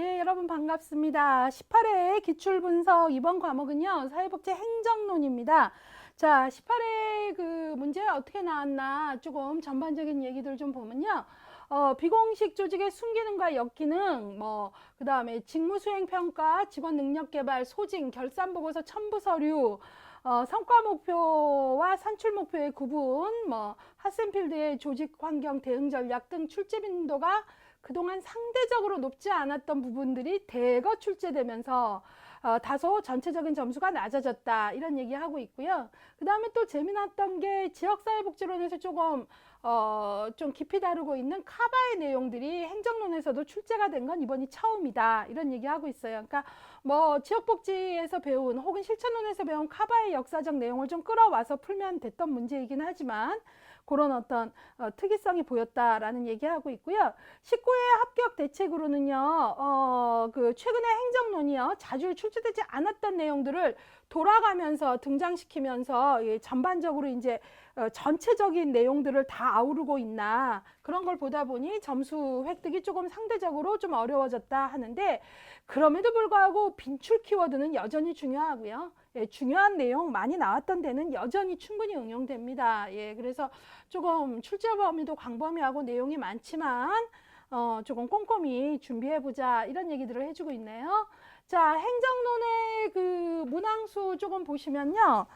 예, 여러분 반갑습니다. 18회 기출분석 이번 과목은요, 사회복지 행정론입니다. 자, 18회 그 문제 어떻게 나왔나 조금 전반적인 얘기들 좀 보면요. 비공식 조직의 순기능과 역기능, 그 다음에 직무수행평가, 직원 능력개발, 소진, 결산보고서 첨부 서류, 성과 목표와 산출 목표의 구분, 핫센필드의 조직 환경 대응 전략 등 출제 빈도가 그동안 상대적으로 높지 않았던 부분들이 대거 출제되면서 다소 전체적인 점수가 낮아졌다 이런 얘기하고 있고요. 그 다음에 또 재미났던 게 지역사회복지론에서 조금 좀 깊이 다루고 있는 카바의 내용들이 행정론에서도 출제가 된 건 이번이 처음이다 이런 얘기하고 있어요. 그러니까 지역복지에서 배운 혹은 실천론에서 배운 카바의 역사적 내용을 좀 끌어와서 풀면 됐던 문제이긴 하지만 그런 어떤 특이성이 보였다라는 얘기하고 있고요. 19회 합격 대책으로는요, 그 최근에 행정론이요, 자주 출제되지 않았던 내용들을 돌아가면서 등장시키면서 전반적으로 이제 전체적인 내용들을 다 아우르고 있나 그런 걸 보다 보니 점수 획득이 조금 상대적으로 좀 어려워졌다 하는데 그럼에도 불구하고 빈출 키워드는 여전히 중요하고요. 예, 중요한 내용 많이 나왔던 데는 여전히 충분히 응용됩니다. 예, 그래서 조금 출제 범위도 광범위하고 내용이 많지만 조금 꼼꼼히 준비해보자 이런 얘기들을 해주고 있네요. 자, 행정론의 그 문항수 조금 보시면요.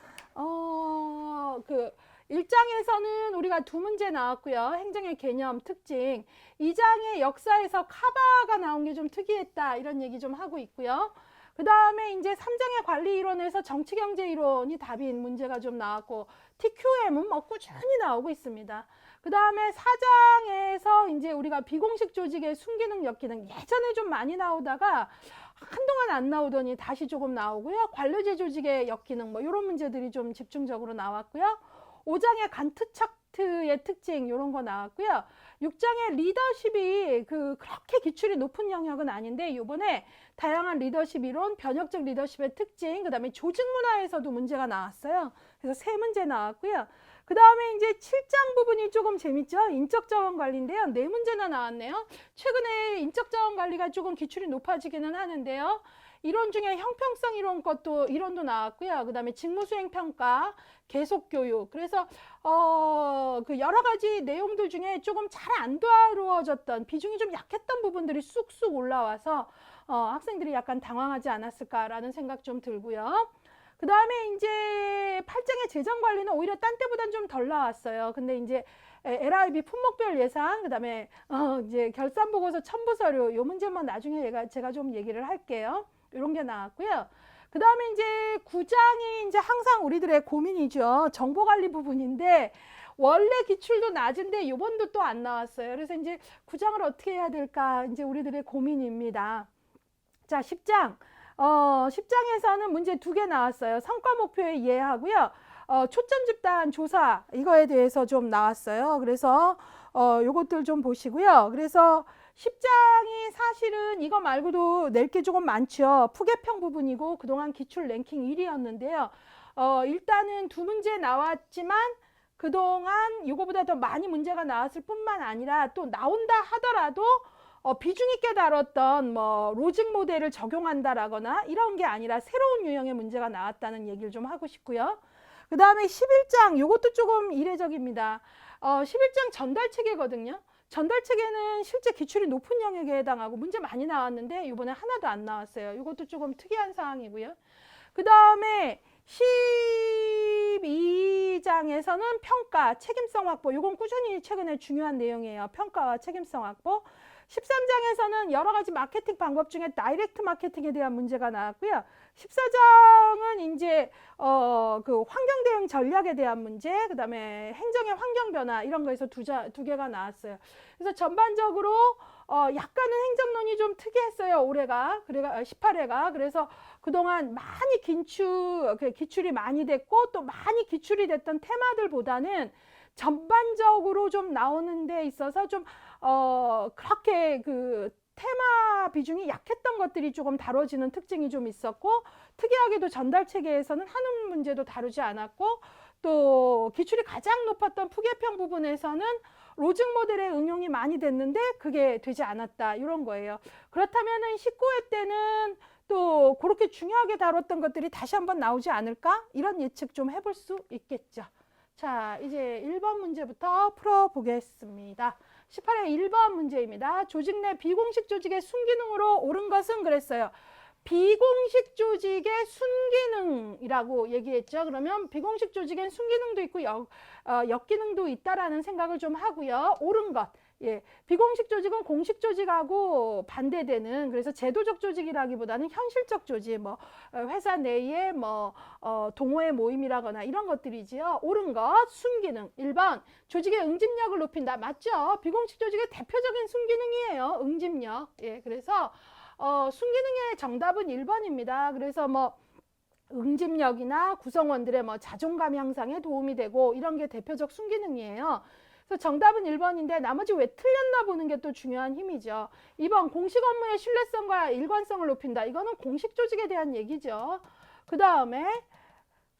그 1장에서는 우리가 두 문제 나왔고요. 행정의 개념, 특징. 2장의 역사에서 카바가 나온 게 좀 특이했다 이런 얘기 좀 하고 있고요. 그 다음에 이제 3장의 관리 이론에서 정치경제 이론이 답인 문제가 좀 나왔고 TQM은 꾸준히 나오고 있습니다. 그 다음에 4장에서 이제 우리가 비공식 조직의 순기능, 역기능 예전에 좀 많이 나오다가 한동안 안 나오더니 다시 조금 나오고요. 관료제 조직의 역기능 이런 문제들이 좀 집중적으로 나왔고요. 5장의 간트 차트의 특징 이런 거 나왔고요. 6장의 리더십이 그렇게 기출이 높은 영역은 아닌데 이번에 다양한 리더십 이론, 변혁적 리더십의 특징, 그 다음에 조직 문화에서도 문제가 나왔어요. 그래서 3문제 나왔고요. 그 다음에 이제 7장 부분이 조금 재밌죠. 인적 자원 관리인데요. 4문제나 나왔네요. 최근에 인적 자원 관리가 조금 기출이 높아지기는 하는데요. 이론 중에 형평성 이론도 나왔고요. 그 다음에 직무수행 평가, 계속 교육. 그래서 그 여러 가지 내용들 중에 조금 잘 안 다루어졌던 비중이 좀 약했던 부분들이 쑥쑥 올라와서 학생들이 약간 당황하지 않았을까라는 생각 좀 들고요. 그 다음에 이제 8장의 재정 관리는 오히려 딴 때보다는 좀 덜 나왔어요. 근데 이제 LIB 품목별 예산, 그 다음에 이제 결산 보고서 첨부 서류, 요 문제만 나중에 제가 좀 얘기를 할게요. 이런 게 나왔고요. 그 다음에 이제 9장이 이제 항상 우리들의 고민이죠. 정보관리 부분인데 원래 기출도 낮은데 요번도 또 안 나왔어요. 그래서 이제 9장을 어떻게 해야 될까 이제 우리들의 고민입니다. 자, 10장. 10장에서는 문제 2개 나왔어요. 성과 목표에 이해하고요. 초점 집단 조사 이거에 대해서 좀 나왔어요. 그래서 요것들 좀 보시고요. 그래서 10장이 사실은 이거 말고도 낼 게 조금 많죠. 푸개평 부분이고 그동안 기출 랭킹 1위였는데요. 일단은 2문제 나왔지만 그동안 이거보다 더 많이 문제가 나왔을 뿐만 아니라 또 나온다 하더라도 비중 있게 다뤘던 로직 모델을 적용한다라거나 이런 게 아니라 새로운 유형의 문제가 나왔다는 얘기를 좀 하고 싶고요. 그 다음에 11장 이것도 조금 이례적입니다. 11장 전달 체계거든요. 전달 체계는 실제 기출이 높은 영역에 해당하고 문제 많이 나왔는데 이번에 하나도 안 나왔어요. 이것도 조금 특이한 사항이고요. 그 다음에 12장에서는 평가, 책임성 확보. 이건 꾸준히 최근에 중요한 내용이에요. 평가와 책임성 확보. 13장에서는 여러 가지 마케팅 방법 중에 다이렉트 마케팅에 대한 문제가 나왔고요. 14장은 이제 그 환경 대응 전략에 대한 문제, 그 다음에 행정의 환경 변화 이런 거에서 두 개가 나왔어요. 그래서 전반적으로 약간은 행정론이 좀 특이했어요. 올해가 18회가. 그래서 그동안 많이 기출이 많이 됐고 또 많이 기출이 됐던 테마들보다는 전반적으로 좀 나오는 데 있어서 좀 그렇게 그 테마 비중이 약했던 것들이 조금 다뤄지는 특징이 좀 있었고 특이하게도 전달 체계에서는 한음 문제도 다루지 않았고 또 기출이 가장 높았던 푸개평 부분에서는 로직 모델의 응용이 많이 됐는데 그게 되지 않았다. 이런 거예요. 그렇다면은 19회 때는 또 그렇게 중요하게 다뤘던 것들이 다시 한번 나오지 않을까? 이런 예측 좀 해볼 수 있겠죠. 자, 이제 1번 문제부터 풀어보겠습니다. 18회 1번 문제입니다. 조직 내 비공식 조직의 순기능으로 옳은 것은 그랬어요. 비공식 조직의 순기능이라고 얘기했죠. 그러면 비공식 조직엔 순기능도 있고 역기능도 있다라는 생각을 좀 하고요. 옳은 것. 예, 비공식 조직은 공식 조직하고 반대되는, 그래서 제도적 조직이라기보다는 현실적 조직, 뭐 회사 내에 뭐 동호회 모임이라거나 이런 것들이지요. 옳은 것, 순기능. 1번, 조직의 응집력을 높인다. 맞죠? 비공식 조직의 대표적인 순기능이에요. 응집력. 예, 그래서 순기능의 정답은 1번입니다. 그래서 뭐 응집력이나 구성원들의 뭐 자존감 향상에 도움이 되고 이런 게 대표적 순기능이에요. 그래서 정답은 1번인데 나머지 왜 틀렸나 보는 게 또 중요한 힘이죠. 2번, 공식 업무의 신뢰성과 일관성을 높인다. 이거는 공식 조직에 대한 얘기죠. 그 다음에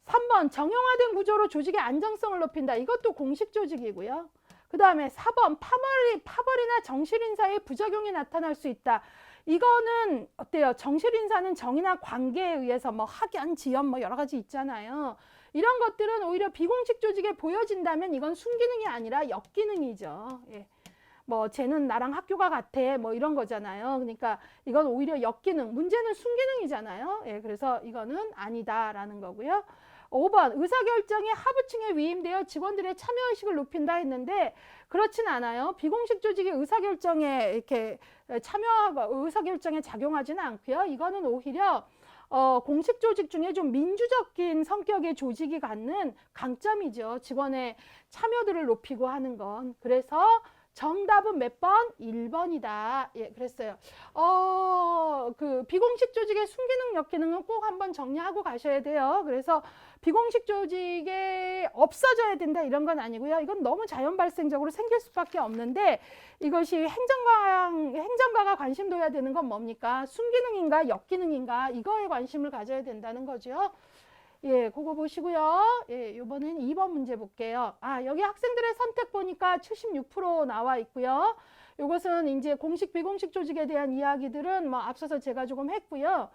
3번, 정형화된 구조로 조직의 안정성을 높인다. 이것도 공식 조직이고요. 그 다음에 4번, 파벌이나 정실 인사의 부작용이 나타날 수 있다. 이거는 어때요? 정실 인사는 정의나 관계에 의해서 뭐 학연, 지연 뭐 여러 가지 있잖아요. 이런 것들은 오히려 비공식 조직에 보여진다면 이건 순기능이 아니라 역기능이죠. 예. 뭐 쟤는 나랑 학교가 같아 뭐 이런 거잖아요. 그러니까 이건 오히려 역기능, 문제는 순기능이잖아요. 예, 그래서 이거는 아니다라는 거고요. 5번, 의사결정이 하부층에 위임되어 직원들의 참여의식을 높인다 했는데 그렇진 않아요. 비공식 조직이 의사결정에 이렇게 참여하고 의사결정에 작용하지는 않고요. 이거는 오히려 공식 조직 중에 좀 민주적인 성격의 조직이 갖는 강점이죠. 직원의 참여도를 높이고 하는 건. 그래서 정답은 몇 번? 1번이다. 예, 그랬어요. 그 비공식 조직의 순기능, 역기능은 꼭 한번 정리하고 가셔야 돼요. 그래서 비공식 조직에 없어져야 된다 이런 건 아니고요. 이건 너무 자연 발생적으로 생길 수밖에 없는데 이것이 행정가가 관심 둬야 되는 건 뭡니까? 순기능인가 역기능인가 이거에 관심을 가져야 된다는 거죠. 예, 그거 보시고요. 예, 이번엔 2번 문제 볼게요. 아, 여기 학생들의 선택 보니까 76% 나와 있고요. 이것은 이제 공식, 비공식 조직에 대한 이야기들은 뭐 앞서서 제가 조금 했고요.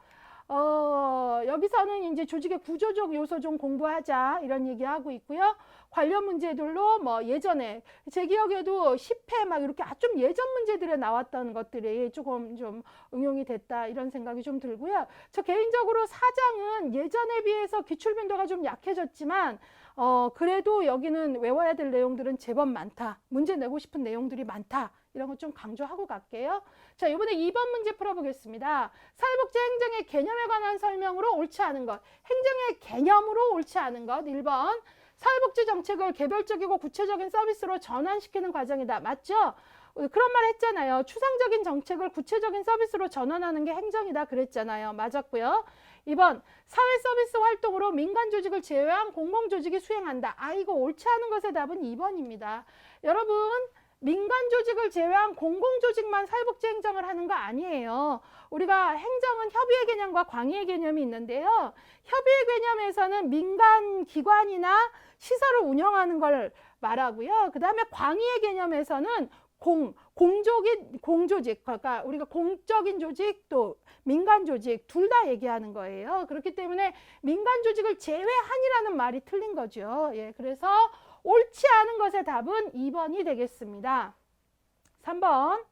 여기서는 이제 조직의 구조적 요소 좀 공부하자 이런 얘기하고 있고요. 관련 문제들로 뭐 예전에 제 기억에도 10회 막 이렇게 좀 예전 문제들에 나왔던 것들이 조금 좀 응용이 됐다 이런 생각이 좀 들고요. 저 개인적으로 사장은 예전에 비해서 기출 빈도가 좀 약해졌지만 그래도 여기는 외워야 될 내용들은 제법 많다. 문제 내고 싶은 내용들이 많다. 이런 거 좀 강조하고 갈게요. 자, 이번에 2번 문제 풀어보겠습니다. 사회복지 행정의 개념에 관한 설명으로 옳지 않은 것. 행정의 개념으로 옳지 않은 것. 1번. 사회복지 정책을 개별적이고 구체적인 서비스로 전환시키는 과정이다. 맞죠? 그런 말 했잖아요. 추상적인 정책을 구체적인 서비스로 전환하는 게 행정이다 그랬잖아요. 맞았고요. 2번. 사회 서비스 활동으로 민간 조직을 제외한 공공 조직이 수행한다. 아, 이거 옳지 않은 것의 답은 2번입니다. 여러분, 민간 조직을 제외한 공공 조직만 사회복지 행정을 하는 거 아니에요. 우리가 행정은 협의의 개념과 광의의 개념이 있는데요. 협의의 개념에서는 민간 기관이나 시설을 운영하는 걸 말하고요. 그 다음에 광의의 개념에서는 공조직, 그러니까 우리가 공적인 조직 또 민간 조직 둘 다 얘기하는 거예요. 그렇기 때문에 민간 조직을 제외한이라는 말이 틀린 거죠. 예, 그래서 옳지 않은 것의 답은 2번이 되겠습니다. 3번.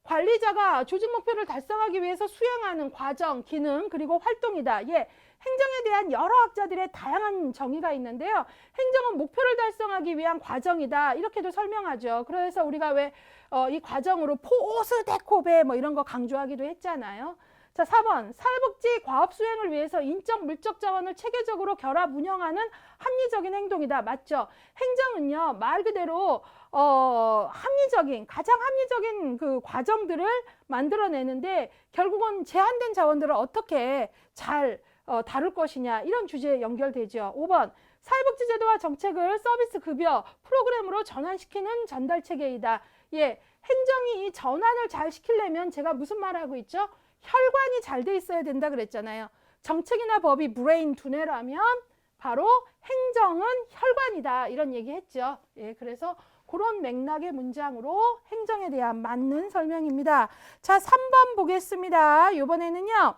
관리자가 조직 목표를 달성하기 위해서 수행하는 과정, 기능, 그리고 활동이다. 예, 행정에 대한 여러 학자들의 다양한 정의가 있는데요. 행정은 목표를 달성하기 위한 과정이다. 이렇게도 설명하죠. 그래서 우리가 왜 이 과정으로 포스데코베 뭐 이런 거 강조하기도 했잖아요. 자, 4번. 사회복지 과업 수행을 위해서 인적, 물적 자원을 체계적으로 결합 운영하는 합리적인 행동이다. 맞죠? 행정은요, 말 그대로 가장 합리적인 그 과정들을 만들어내는데 결국은 제한된 자원들을 어떻게 잘 다룰 것이냐 이런 주제에 연결되죠. 5번. 사회복지 제도와 정책을 서비스 급여 프로그램으로 전환시키는 전달 체계이다. 예, 행정이 이 전환을 잘 시키려면 제가 무슨 말을 하고 있죠? 혈관이 잘 돼 있어야 된다 그랬잖아요. 정책이나 법이 브레인 두뇌라면 바로 행정은 혈관이다 이런 얘기 했죠. 예, 그래서 그런 맥락의 문장으로 행정에 대한 맞는 설명입니다. 자, 3번 보겠습니다. 이번에는요.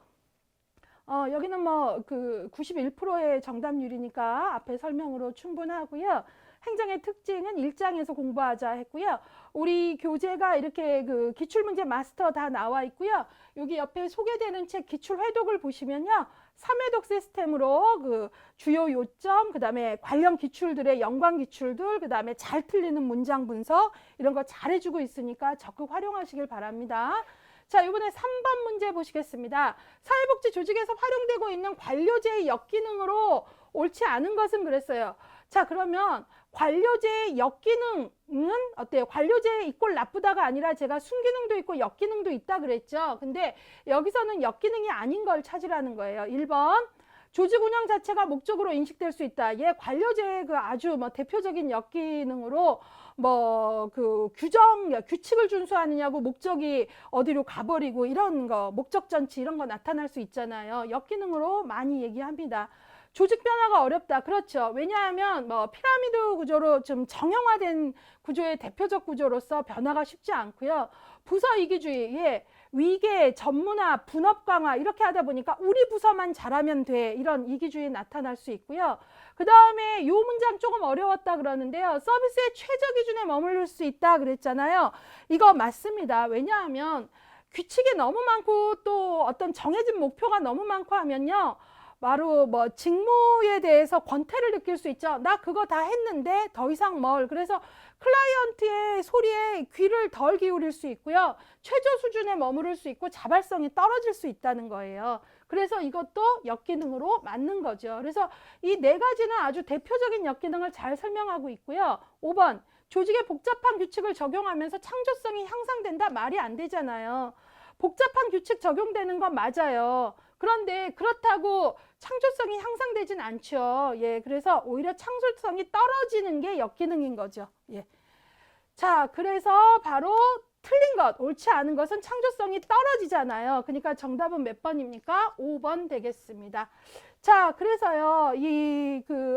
여기는 뭐 그 91%의 정답률이니까 앞에 설명으로 충분하고요. 행정의 특징은 1장에서 공부하자 했고요. 우리 교재가 이렇게 그 기출문제 마스터 다 나와 있고요. 여기 옆에 소개되는 책 기출회독을 보시면요. 3회독 시스템으로 그 주요 요점, 그 다음에 관련 기출들의 연관 기출들, 그 다음에 잘 틀리는 문장 분석 이런 거 잘해주고 있으니까 적극 활용하시길 바랍니다. 자, 이번에 3번 문제 보시겠습니다. 사회복지 조직에서 활용되고 있는 관료제의 역기능으로 옳지 않은 것은 그랬어요. 자, 그러면 관료제의 역기능은 어때요? 관료제의 이꼴 나쁘다가 아니라 제가 순기능도 있고 역기능도 있다 그랬죠. 근데 여기서는 역기능이 아닌 걸 찾으라는 거예요. 1번. 조직 운영 자체가 목적으로 인식될 수 있다. 얘 관료제의 그 아주 뭐 대표적인 역기능으로 뭐 그 규칙을 준수하느냐고 목적이 어디로 가버리고 이런 거, 목적 전치 이런 거 나타날 수 있잖아요. 역기능으로 많이 얘기합니다. 조직 변화가 어렵다. 그렇죠. 왜냐하면 뭐 피라미드 구조로 좀 정형화된 구조의 대표적 구조로서 변화가 쉽지 않고요. 부서 이기주의, 위계, 전문화, 분업 강화 이렇게 하다 보니까 우리 부서만 잘하면 돼. 이런 이기주의 나타날 수 있고요. 그 다음에 요 문장 조금 어려웠다 그러는데요. 서비스의 최저 기준에 머무를 수 있다 그랬잖아요. 이거 맞습니다. 왜냐하면 규칙이 너무 많고 또 어떤 정해진 목표가 너무 많고 하면요. 바로 뭐 직무에 대해서 권태를 느낄 수 있죠. 나 그거 다 했는데 더 이상 뭘. 그래서 클라이언트의 소리에 귀를 덜 기울일 수 있고요. 최저 수준에 머무를 수 있고 자발성이 떨어질 수 있다는 거예요. 그래서 이것도 역기능으로 맞는 거죠. 그래서 이 네 가지는 아주 대표적인 역기능을 잘 설명하고 있고요. 5번. 조직의 복잡한 규칙을 적용하면서 창조성이 향상된다? 말이 안 되잖아요. 복잡한 규칙 적용되는 건 맞아요. 그런데 그렇다고 창조성이 향상되진 않죠. 예, 그래서 오히려 창조성이 떨어지는 게 역기능인 거죠. 예. 자, 그래서 바로 틀린 것, 옳지 않은 것은 창조성이 떨어지잖아요. 그러니까 정답은 몇 번입니까? 5번 되겠습니다. 자, 그래서요,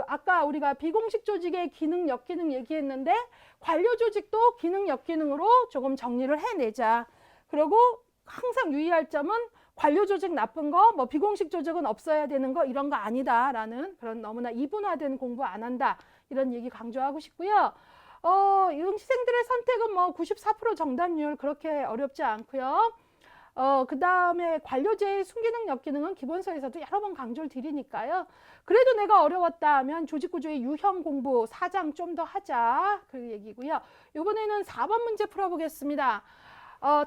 아까 우리가 비공식 조직의 기능, 역기능 얘기했는데, 관료 조직도 기능, 역기능으로 조금 정리를 해내자. 그리고 항상 유의할 점은 관료 조직 나쁜 거, 뭐 비공식 조직은 없어야 되는 거, 이런 거 아니다라는 그런 너무나 이분화된 공부 안 한다. 이런 얘기 강조하고 싶고요. 응시생들의 선택은 뭐 94% 정답률 그렇게 어렵지 않고요. 그 다음에 관료제의 순기능, 역기능은 기본서에서도 여러 번 강조를 드리니까요. 그래도 내가 어려웠다 하면 조직구조의 유형 공부 4장 좀 더 하자. 그 얘기고요. 이번에는 4번 문제 풀어보겠습니다.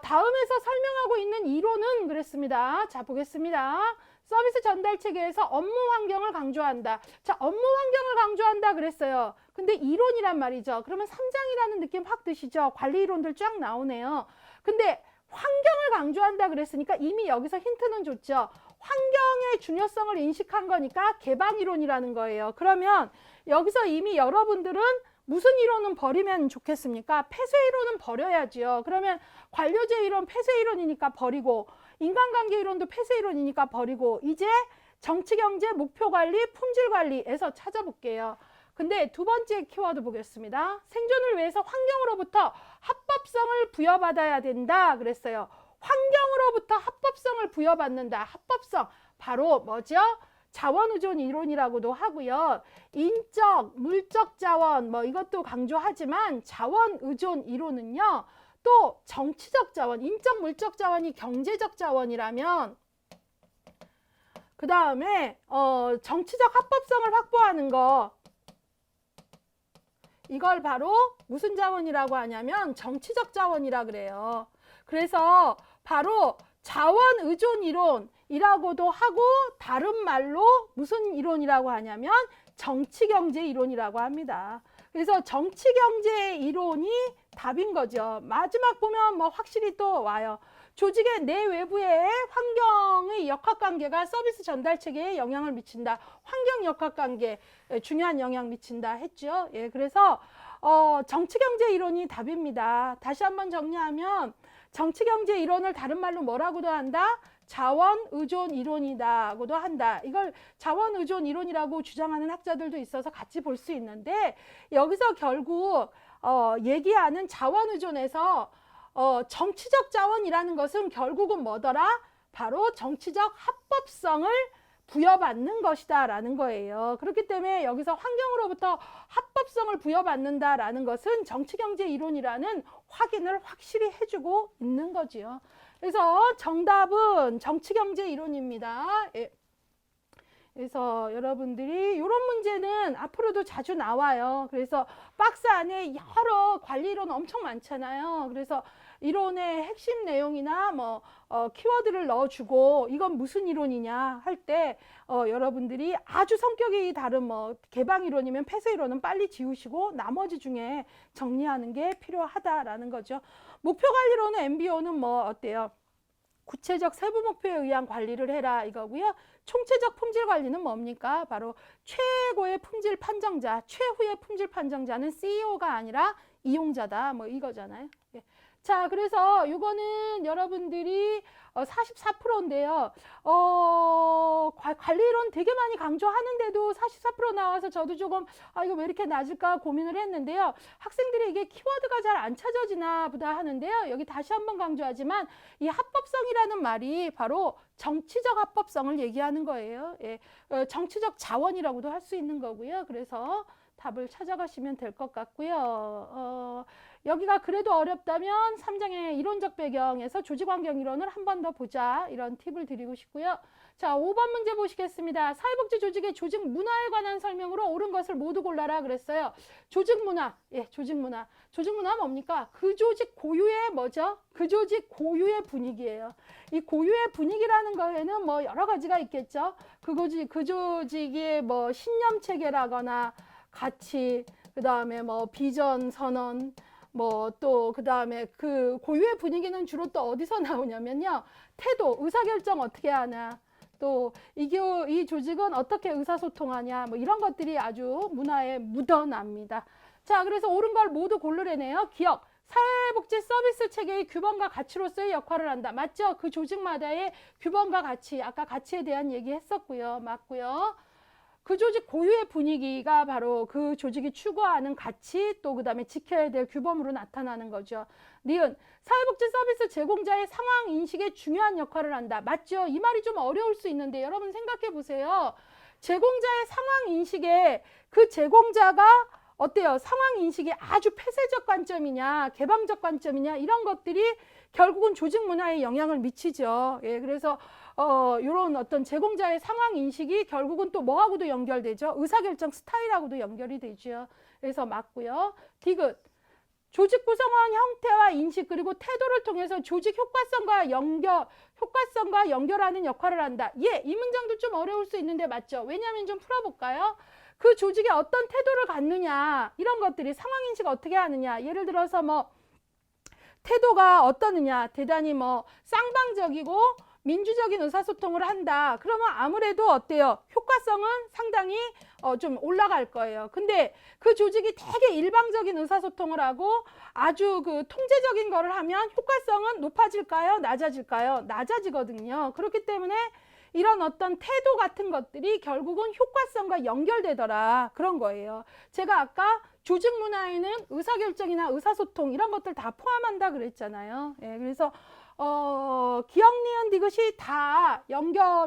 다음에서 설명하고 있는 이론은 그랬습니다. 자, 보겠습니다. 서비스 전달 체계에서 업무 환경을 강조한다. 자, 업무 환경을 강조한다 그랬어요. 근데 이론이란 말이죠. 그러면 3장이라는 느낌 확 드시죠? 관리 이론들 쫙 나오네요. 근데 환경을 강조한다 그랬으니까 이미 여기서 힌트는 줬죠. 환경의 중요성을 인식한 거니까 개방 이론이라는 거예요. 그러면 여기서 이미 여러분들은 무슨 이론은 버리면 좋겠습니까? 폐쇄 이론은 버려야지요. 그러면 관료제 이론 폐쇄 이론이니까 버리고, 인간관계 이론도 폐쇄 이론이니까 버리고, 이제 정치경제, 목표관리, 품질관리에서 찾아볼게요. 근데 두 번째 키워드 보겠습니다. 생존을 위해서 환경으로부터 합법성을 부여받아야 된다 그랬어요. 환경으로부터 합법성을 부여받는다. 합법성 바로 뭐죠? 자원의존 이론이라고도 하고요. 인적, 물적 자원 뭐 이것도 강조하지만 자원의존 이론은요. 또 정치적 자원, 인적, 물적 자원이 경제적 자원이라면 그 다음에 정치적 합법성을 확보하는 거 이걸 바로 무슨 자원이라고 하냐면 정치적 자원이라 그래요. 그래서 바로 자원의존 이론이라고도 하고 다른 말로 무슨 이론이라고 하냐면 정치경제 이론이라고 합니다. 그래서 정치경제 이론이 답인 거죠. 마지막 보면 뭐 확실히 또 와요. 조직의 내외부의 환경의 역학관계가 서비스 전달 체계에 영향을 미친다. 환경 역학관계 중요한 영향 미친다 했죠. 예, 그래서 정치경제 이론이 답입니다. 다시 한번 정리하면 정치경제 이론을 다른 말로 뭐라고도 한다? 자원 의존 이론이라고도 한다. 이걸 자원 의존 이론이라고 주장하는 학자들도 있어서 같이 볼 수 있는데, 여기서 결국 얘기하는 자원 의존에서 정치적 자원이라는 것은 결국은 뭐더라? 바로 정치적 합법성을 부여받는 것이다 라는 거예요. 그렇기 때문에 여기서 환경으로부터 합법성을 부여받는다라는 것은 정치경제 이론이라는 확인을 확실히 해주고 있는 거지요. 그래서 정답은 정치경제 이론입니다. 예. 그래서 여러분들이 이런 문제는 앞으로도 자주 나와요. 그래서 박스 안에 여러 관리 이론 엄청 많잖아요. 그래서 이론의 핵심 내용이나 뭐 키워드를 넣어주고 이건 무슨 이론이냐 할 때 여러분들이 아주 성격이 다른 뭐 개방 이론이면 폐쇄 이론은 빨리 지우시고 나머지 중에 정리하는 게 필요하다라는 거죠. 목표 관리론은 MBO는 뭐 어때요? 구체적 세부 목표에 의한 관리를 해라 이거고요. 총체적 품질 관리는 뭡니까? 바로 최고의 품질 판정자, 최후의 품질 판정자는 CEO가 아니라 이용자다. 뭐 이거잖아요. 예. 자, 그래서 요거는 여러분들이 44%인데요. 관리론 되게 많이 강조하는데도 44% 나와서 저도 조금 이거 왜 이렇게 낮을까 고민을 했는데요. 학생들이 이게 키워드가 잘 안 찾아지나 보다 하는데요. 여기 다시 한번 강조하지만 이 합법성이라는 말이 바로 정치적 합법성을 얘기하는 거예요. 예. 정치적 자원이라고도 할 수 있는 거고요. 그래서 답을 찾아가시면 될 것 같고요. 여기가 그래도 어렵다면 3장의 이론적 배경에서 조직환경 이론을 한 번 더 보자. 이런 팁을 드리고 싶고요. 자, 5번 문제 보시겠습니다. 사회복지 조직의 조직 문화에 관한 설명으로 옳은 것을 모두 골라라 그랬어요. 조직 문화. 예, 조직 문화. 조직 문화 뭡니까? 그 조직 고유의 뭐죠? 그 조직 고유의 분위기예요. 이 고유의 분위기라는 거에는 뭐 여러 가지가 있겠죠. 그 조직의 뭐 신념 체계라거나 가치, 그 다음에 뭐 비전 선언, 뭐 또 그 다음에 그 고유의 분위기는 주로 또 어디서 나오냐면요. 태도, 의사결정 어떻게 하나, 또 이 조직은 어떻게 의사소통하냐, 뭐 이런 것들이 아주 문화에 묻어납니다. 자, 그래서 옳은 걸 모두 고르래네요. 기억, 사회복지 서비스 체계의 규범과 가치로서의 역할을 한다. 맞죠? 그 조직마다의 규범과 가치, 아까 가치에 대한 얘기 했었고요. 맞고요. 그 조직 고유의 분위기가 바로 그 조직이 추구하는 가치 또 그다음에 지켜야 될 규범으로 나타나는 거죠. 니은 사회복지 서비스 제공자의 상황 인식에 중요한 역할을 한다. 맞죠? 이 말이 좀 어려울 수 있는데 여러분 생각해 보세요. 제공자의 상황 인식에 그 제공자가 어때요? 상황 인식이 아주 폐쇄적 관점이냐 개방적 관점이냐 이런 것들이 결국은 조직 문화에 영향을 미치죠. 예, 그래서 이런 어떤 제공자의 상황 인식이 결국은 또 뭐하고도 연결되죠. 의사결정 스타일하고도 연결이 되죠. 그래서 맞고요. 디귿. 조직 구성원 형태와 인식 그리고 태도를 통해서 조직 효과성과 연결하는 역할을 한다. 예, 이 문장도 좀 어려울 수 있는데 맞죠? 왜냐하면 좀 풀어볼까요? 그 조직이 어떤 태도를 갖느냐 이런 것들이 상황 인식 어떻게 하느냐 예를 들어서 뭐 태도가 어떠느냐 대단히 뭐 쌍방적이고 민주적인 의사소통을 한다. 그러면 아무래도 어때요? 효과성은 상당히 좀 올라갈 거예요. 근데 그 조직이 되게 일방적인 의사소통을 하고 아주 그 통제적인 거를 하면 효과성은 높아질까요? 낮아질까요? 낮아지거든요. 그렇기 때문에 이런 어떤 태도 같은 것들이 결국은 효과성과 연결되더라. 그런 거예요. 제가 아까 조직 문화에는 의사결정이나 의사소통 이런 것들 다 포함한다 그랬잖아요. 예, 그래서 기억, 니은, 디귿이 다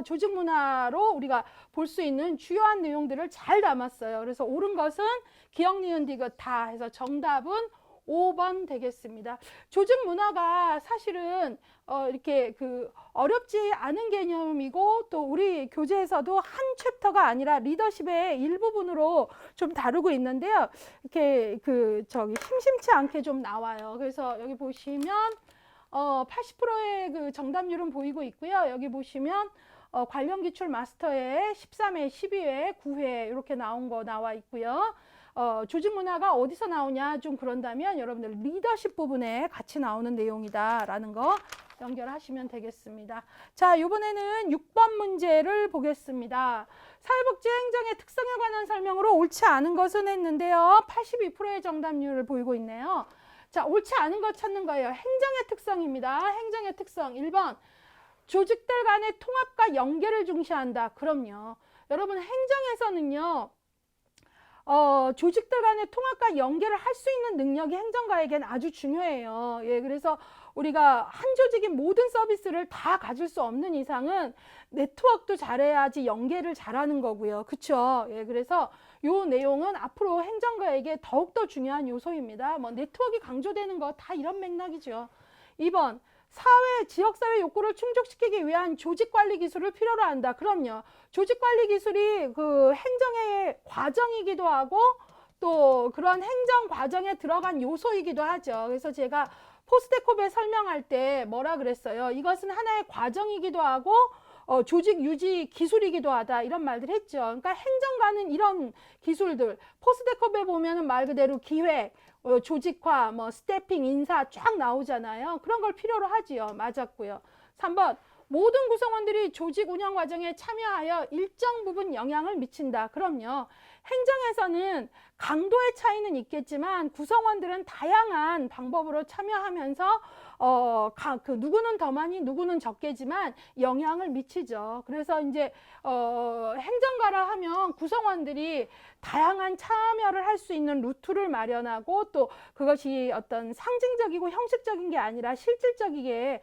조직 문화로 우리가 볼 수 있는 주요한 내용들을 잘 담았어요. 그래서 옳은 것은 기억, 니은, 디귿 다 해서 정답은 5번 되겠습니다. 조직 문화가 사실은 이렇게 어렵지 않은 개념이고 또 우리 교재에서도 한 챕터가 아니라 리더십의 일부분으로 좀 다루고 있는데요. 이렇게 심심치 않게 좀 나와요. 그래서 여기 보시면 80%의 그 정답률은 보이고 있고요. 여기 보시면 관련 기출 마스터에 13회, 12회, 9회 이렇게 나와 있고요. 조직 문화가 어디서 나오냐 좀 그런다면 여러분들 리더십 부분에 같이 나오는 내용이다라는 거 연결하시면 되겠습니다. 자, 이번에는 6번 문제를 보겠습니다. 사회복지 행정의 특성에 관한 설명으로 옳지 않은 것은 했는데요. 82%의 정답률을 보이고 있네요. 자, 옳지 않은 것 찾는 거예요. 행정의 특성입니다. 행정의 특성 1번 조직들 간의 통합과 연계를 중시한다. 그럼요. 여러분 행정에서는요. 조직들 간의 통합과 연계를 할 수 있는 능력이 행정가에겐 아주 중요해요. 예, 그래서 우리가 한 조직이 모든 서비스를 다 가질 수 없는 이상은 네트워크도 잘해야지 연계를 잘하는 거고요. 그쵸? 예, 그래서 요 내용은 앞으로 행정가에게 더욱더 중요한 요소입니다. 뭐 네트워크가 강조되는 거 다 이런 맥락이죠. 2번, 사회, 지역사회 욕구를 충족시키기 위한 조직관리 기술을 필요로 한다. 그럼요. 조직관리 기술이 그 행정의 과정이기도 하고 또 그런 행정 과정에 들어간 요소이기도 하죠. 그래서 제가 포스데코베 설명할 때 뭐라 그랬어요? 이것은 하나의 과정이기도 하고 조직 유지 기술이기도 하다 이런 말들 했죠. 그러니까 행정가는 이런 기술들 포스데코베 보면은 말 그대로 기획, 조직화, 뭐 스태핑, 인사 쫙 나오잖아요. 그런 걸 필요로 하지요. 맞았고요. 3번 모든 구성원들이 조직 운영 과정에 참여하여 일정 부분 영향을 미친다. 그럼요. 행정에서는 강도의 차이는 있겠지만 구성원들은 다양한 방법으로 참여하면서 누구는 더 많이 누구는 적게지만 영향을 미치죠. 그래서 이제 행정가라 하면 구성원들이 다양한 참여를 할 수 있는 루트를 마련하고 또 그것이 어떤 상징적이고 형식적인 게 아니라 실질적이게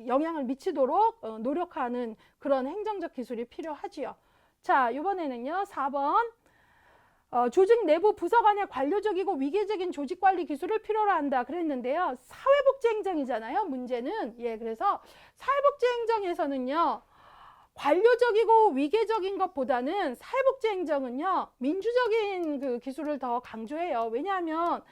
영향을 미치도록 노력하는 그런 행정적 기술이 필요하지요. 자, 이번에는요 4번 조직 내부 부서 간의 관료적이고 위계적인 조직관리 기술을 필요로 한다 그랬는데요. 사회복지행정이잖아요. 문제는. 예, 그래서 사회복지행정에서는요. 관료적이고 위계적인 것보다는 사회복지행정은요. 민주적인 그 기술을 더 강조해요. 왜냐하면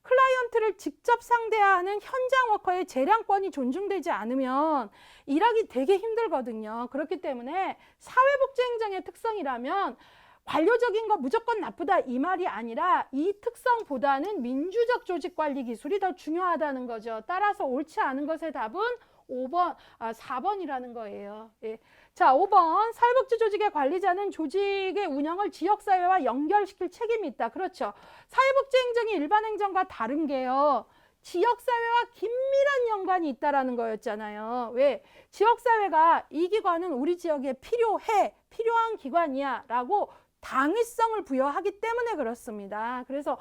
클라이언트를 직접 상대하는 현장 워커의 재량권이 존중되지 않으면 일하기 되게 힘들거든요. 그렇기 때문에 사회복지행정의 특성이라면 관료적인 거 무조건 나쁘다 이 말이 아니라 이 특성보다는 민주적 조직관리 기술이 더 중요하다는 거죠. 따라서 옳지 않은 것의 답은 4번이라는 거예요. 예. 자, 5번 사회복지 조직의 관리자는 조직의 운영을 지역사회와 연결시킬 책임이 있다. 그렇죠. 사회복지행정이 일반 행정과 다른 게요. 지역사회와 긴밀한 연관이 있다라는 거였잖아요. 왜? 지역사회가 이 기관은 우리 지역에 필요한 기관이야 라고 당위성을 부여하기 때문에 그렇습니다. 그래서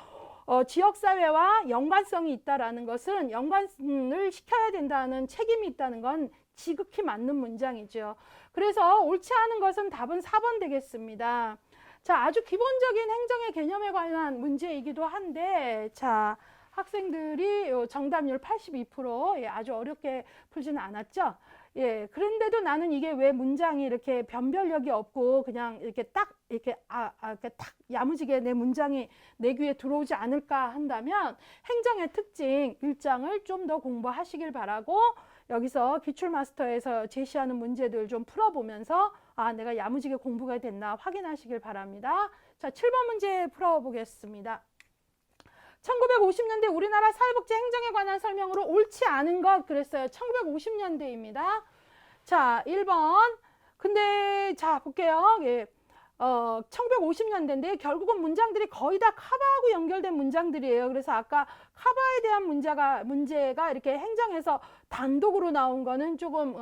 지역사회와 연관성이 있다라는 것은 연관을 시켜야 된다는 책임이 있다는 건 지극히 맞는 문장이죠. 그래서 옳지 않은 것은 답은 4번 되겠습니다. 자, 아주 기본적인 행정의 개념에 관한 문제이기도 한데 자, 학생들이 정답률 82%, 예, 아주 어렵게 풀지는 않았죠. 예, 그런데도 나는 이게 왜 문장이 이렇게 변별력이 없고 그냥 이렇게 딱 이렇게 이렇게 딱 야무지게 내 문장이 내 귀에 들어오지 않을까 한다면 행정의 특징 1장을 좀 더 공부하시길 바라고 여기서 기출마스터에서 제시하는 문제들 좀 풀어보면서 내가 야무지게 공부가 됐나 확인하시길 바랍니다. 자, 7번 문제 풀어보겠습니다. 1950년대 우리나라 사회복지 행정에 관한 설명으로 옳지 않은 것 그랬어요. 1950년대입니다. 자, 1번. 근데 자, 볼게요. 예. 1950년대인데 결국은 문장들이 거의 다 카바하고 연결된 문장들이에요. 그래서 아까 카바에 대한 문제가 이렇게 행정에서 단독으로 나온 거는 조금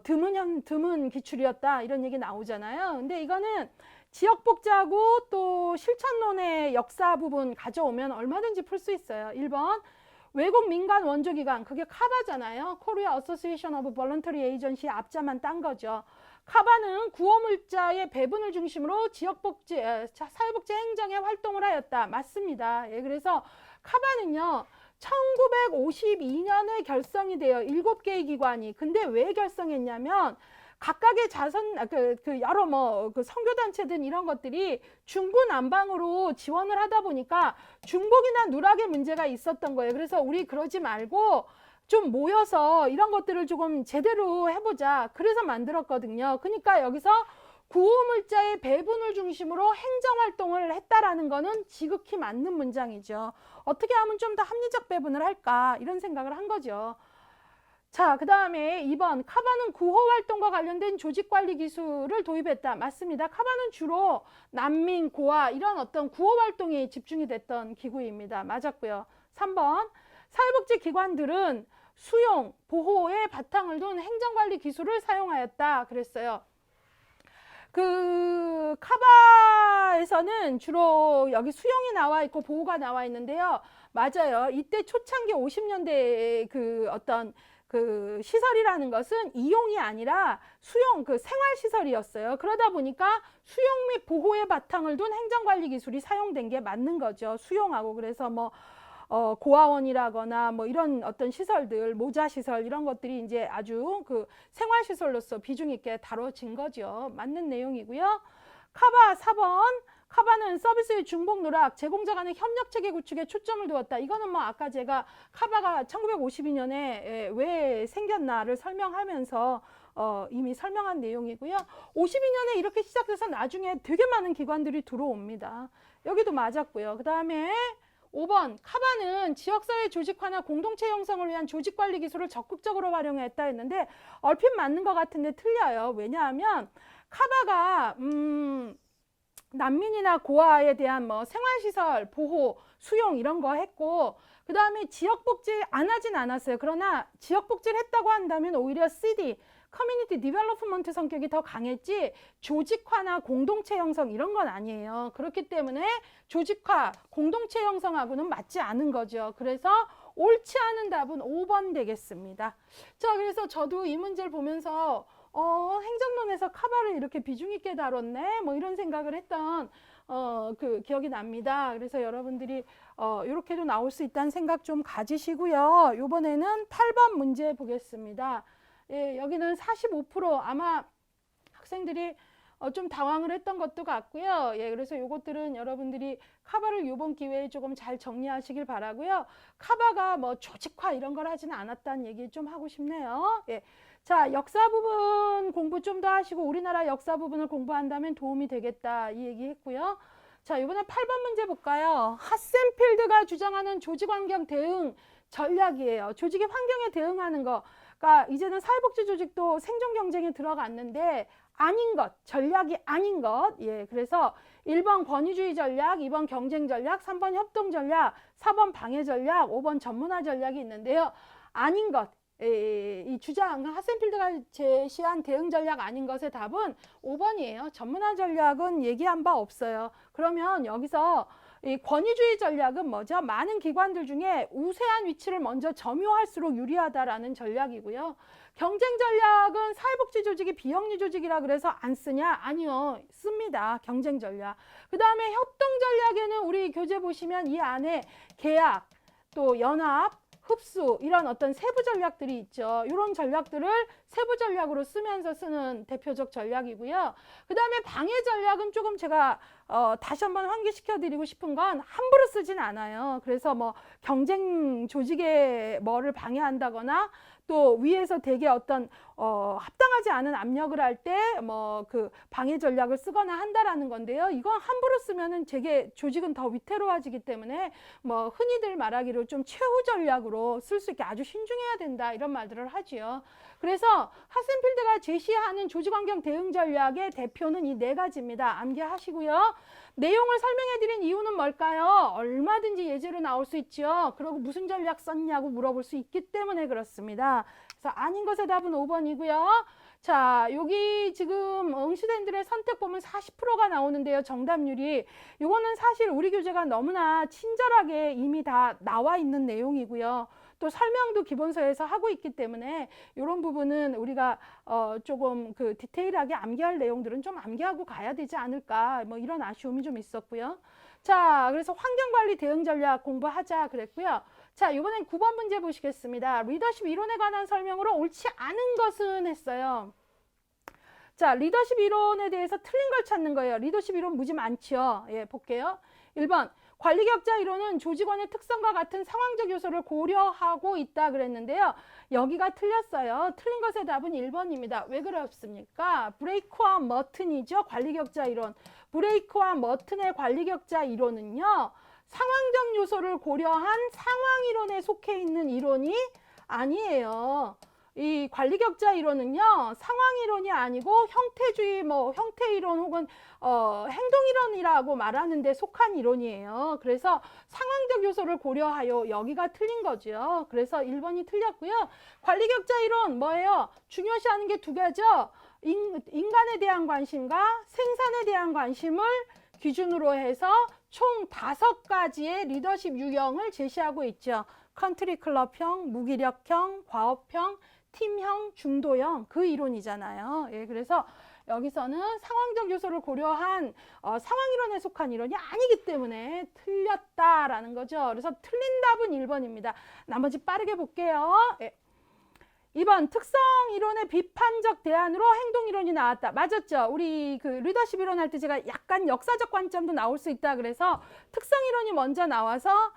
드문 기출이었다 이런 얘기 나오잖아요. 근데 이거는 지역복지하고 또 실천론의 역사 부분 가져오면 얼마든지 풀 수 있어요. 1번 외국 민간 원조기관 그게 카바잖아요. Korea Association of Voluntary Agency 앞자만 딴 거죠. 카바는 구호물자의 배분을 중심으로 지역복지, 사회복지 행정에 활동을 하였다. 맞습니다. 예, 그래서 카바는요. 1952년에 결성이 돼요. 7개의 기관이. 근데 왜 결성했냐면 각각의 여러 그 선교단체든 이런 것들이 중구난방으로 지원을 하다 보니까 중복이나 누락의 문제가 있었던 거예요. 그래서 우리 그러지 말고 좀 모여서 이런 것들을 조금 제대로 해보자. 그래서 만들었거든요. 그러니까 여기서 구호물자의 배분을 중심으로 행정활동을 했다라는 거는 지극히 맞는 문장이죠. 어떻게 하면 좀 더 합리적 배분을 할까 이런 생각을 한 거죠. 자, 그 다음에 2번 카바는 구호활동과 관련된 조직관리 기술을 도입했다. 맞습니다. 카바는 주로 난민, 고아 이런 어떤 구호활동에 집중이 됐던 기구입니다. 맞았고요. 3번 사회복지기관들은 수용, 보호에 바탕을 둔 행정관리 기술을 사용하였다 그랬어요. 그 카바에서는 주로 여기 수용이 나와 있고 보호가 나와 있는데요. 맞아요. 이때 초창기 50년대 그 어떤 그 시설이라는 것은 이용이 아니라 수용, 그 생활 시설이었어요. 그러다 보니까 수용 및 보호의 바탕을 둔 행정관리 기술이 사용된 게 맞는 거죠. 수용하고. 그래서 뭐 고아원이라거나 뭐 이런 어떤 시설들, 모자 시설 이런 것들이 이제 아주 그 생활 시설로서 비중 있게 다뤄진 거죠. 맞는 내용이고요. 카바 4번. 카바는 서비스의 중복 누락, 제공자 간의 협력 체계 구축에 초점을 두었다. 이거는 뭐 아까 제가 카바가 1952년에 왜 생겼나를 설명하면서 이미 설명한 내용이고요. 52년에 이렇게 시작돼서 나중에 되게 많은 기관들이 들어옵니다. 여기도 맞았고요. 그 다음에 5번 카바는 지역사회 조직화나 공동체 형성을 위한 조직관리 기술을 적극적으로 활용했다 했는데 얼핏 맞는 것 같은데 틀려요. 왜냐하면 카바가 난민이나 고아에 대한 뭐 생활시설, 보호, 수용 이런 거 했고 그 다음에 지역복지 안 하진 않았어요. 그러나 지역복지를 했다고 한다면 오히려 CD, 커뮤니티 디벨롭먼트 성격이 더 강했지 조직화나 공동체 형성 이런 건 아니에요. 그렇기 때문에 조직화, 공동체 형성하고는 맞지 않은 거죠. 그래서 옳지 않은 답은 5번 되겠습니다. 자, 그래서 저도 이 문제를 보면서 행정론에서 카바를 이렇게 비중 있게 다뤘네 뭐 이런 생각을 했던 그 기억이 납니다. 그래서 여러분들이 이렇게도 나올 수 있다는 생각 좀 가지시고요. 이번에는 8번 문제 보겠습니다. 예, 여기는 45% 아마 학생들이 좀 당황을 했던 것도 같고요. 예, 그래서 요것들은 여러분들이 카바를 이번 기회에 조금 잘 정리하시길 바라고요. 카바가 뭐 조직화 이런 걸 하지는 않았다는 얘기 좀 하고 싶네요. 예. 자, 역사 부분 공부 좀 더 하시고 우리나라 역사 부분을 공부한다면 도움이 되겠다 이 얘기 했고요. 자, 이번에 8번 문제 볼까요? 핫센필드가 주장하는 조직환경 대응 전략이에요. 조직의 환경에 대응하는 거. 그러니까 이제는 사회복지 조직도 생존 경쟁에 들어갔는데 아닌 것, 전략이 아닌 것. 예, 그래서 1번 권위주의 전략, 2번 경쟁 전략, 3번 협동 전략, 4번 방해 전략, 5번 전문화 전략이 있는데요. 아닌 것. 이 주장, 핫센필드가 제시한 대응 전략 아닌 것의 답은 5번이에요. 전문화 전략은 얘기한 바 없어요. 그러면 여기서 이 권위주의 전략은 뭐죠? 많은 기관들 중에 우세한 위치를 먼저 점유할수록 유리하다라는 전략이고요. 경쟁 전략은 사회복지 조직이 비영리 조직이라 그래서 안 쓰냐? 아니요. 씁니다. 경쟁 전략. 그 다음에 협동 전략에는 우리 교재 보시면 이 안에 계약, 또 연합, 흡수 이런 어떤 세부 전략들이 있죠. 이런 전략들을 세부 전략으로 쓰면서 쓰는 대표적 전략이고요. 그 다음에 방해 전략은 조금 제가 다시 한번 환기시켜 드리고 싶은 건 함부로 쓰진 않아요. 그래서 뭐 경쟁 조직의 뭐를 방해한다거나 또 위에서 되게 어떤 합당하지 않은 압력을 할 때 뭐 그 방해 전략을 쓰거나 한다라는 건데요. 이건 함부로 쓰면은 되게 조직은 더 위태로워지기 때문에 뭐 흔히들 말하기로 좀 최후 전략으로 쓸 수 있게 아주 신중해야 된다 이런 말들을 하지요. 그래서 핫센필드가 제시하는 조직환경 대응 전략의 대표는 이 네 가지입니다. 암기하시고요. 내용을 설명해 드린 이유는 뭘까요? 얼마든지 예제로 나올 수 있죠. 그리고 무슨 전략 썼냐고 물어볼 수 있기 때문에 그렇습니다. 그래서 아닌 것의 답은 5번이고요. 자, 여기 지금 응시생들의 선택 보면 40%가 나오는데요. 정답률이. 이거는 사실 우리 교재가 너무나 친절하게 이미 다 나와 있는 내용이고요. 또 설명도 기본서에서 하고 있기 때문에 이런 부분은 우리가 조금 그 디테일하게 암기할 내용들은 좀 암기하고 가야 되지 않을까 뭐 이런 아쉬움이 좀 있었고요. 자, 그래서 환경관리 대응 전략 공부하자 그랬고요. 자, 이번엔 9번 문제 보시겠습니다. 리더십 이론에 관한 설명으로 옳지 않은 것은 했어요. 자, 리더십 이론에 대해서 틀린 걸 찾는 거예요. 리더십 이론 무지 많죠. 예, 볼게요. 1번. 관리격자 이론은 조직원의 특성과 같은 상황적 요소를 고려하고 있다 그랬는데요. 여기가 틀렸어요. 틀린 것의 답은 1번입니다. 왜 그렇습니까? 브레이크와 머튼이죠. 관리격자 이론. 브레이크와 머튼의 관리격자 이론은요. 상황적 요소를 고려한 상황이론에 속해 있는 이론이 아니에요. 이 관리격자 이론은요, 상황 이론이 아니고 형태주의, 뭐 형태 이론 혹은 행동 이론이라고 말하는 데 속한 이론이에요. 그래서 상황적 요소를 고려하여 여기가 틀린 거죠. 그래서 1번이 틀렸고요. 관리격자 이론 뭐예요? 중요시하는 게 두 가지죠. 인간에 대한 관심과 생산에 대한 관심을 기준으로 해서 총 5가지의 리더십 유형을 제시하고 있죠. 컨트리 클럽형, 무기력형, 과업형, 팀형, 중도형, 그 이론이잖아요. 예, 그래서 여기서는 상황적 요소를 고려한 상황 이론에 속한 이론이 아니기 때문에 틀렸다라는 거죠. 그래서 틀린 답은 1번입니다. 나머지 빠르게 볼게요. 예. 2번 특성 이론의 비판적 대안으로 행동 이론이 나왔다. 맞았죠? 우리 그 리더십 이론 할 때 제가 약간 역사적 관점도 나올 수 있다 그래서 특성 이론이 먼저 나와서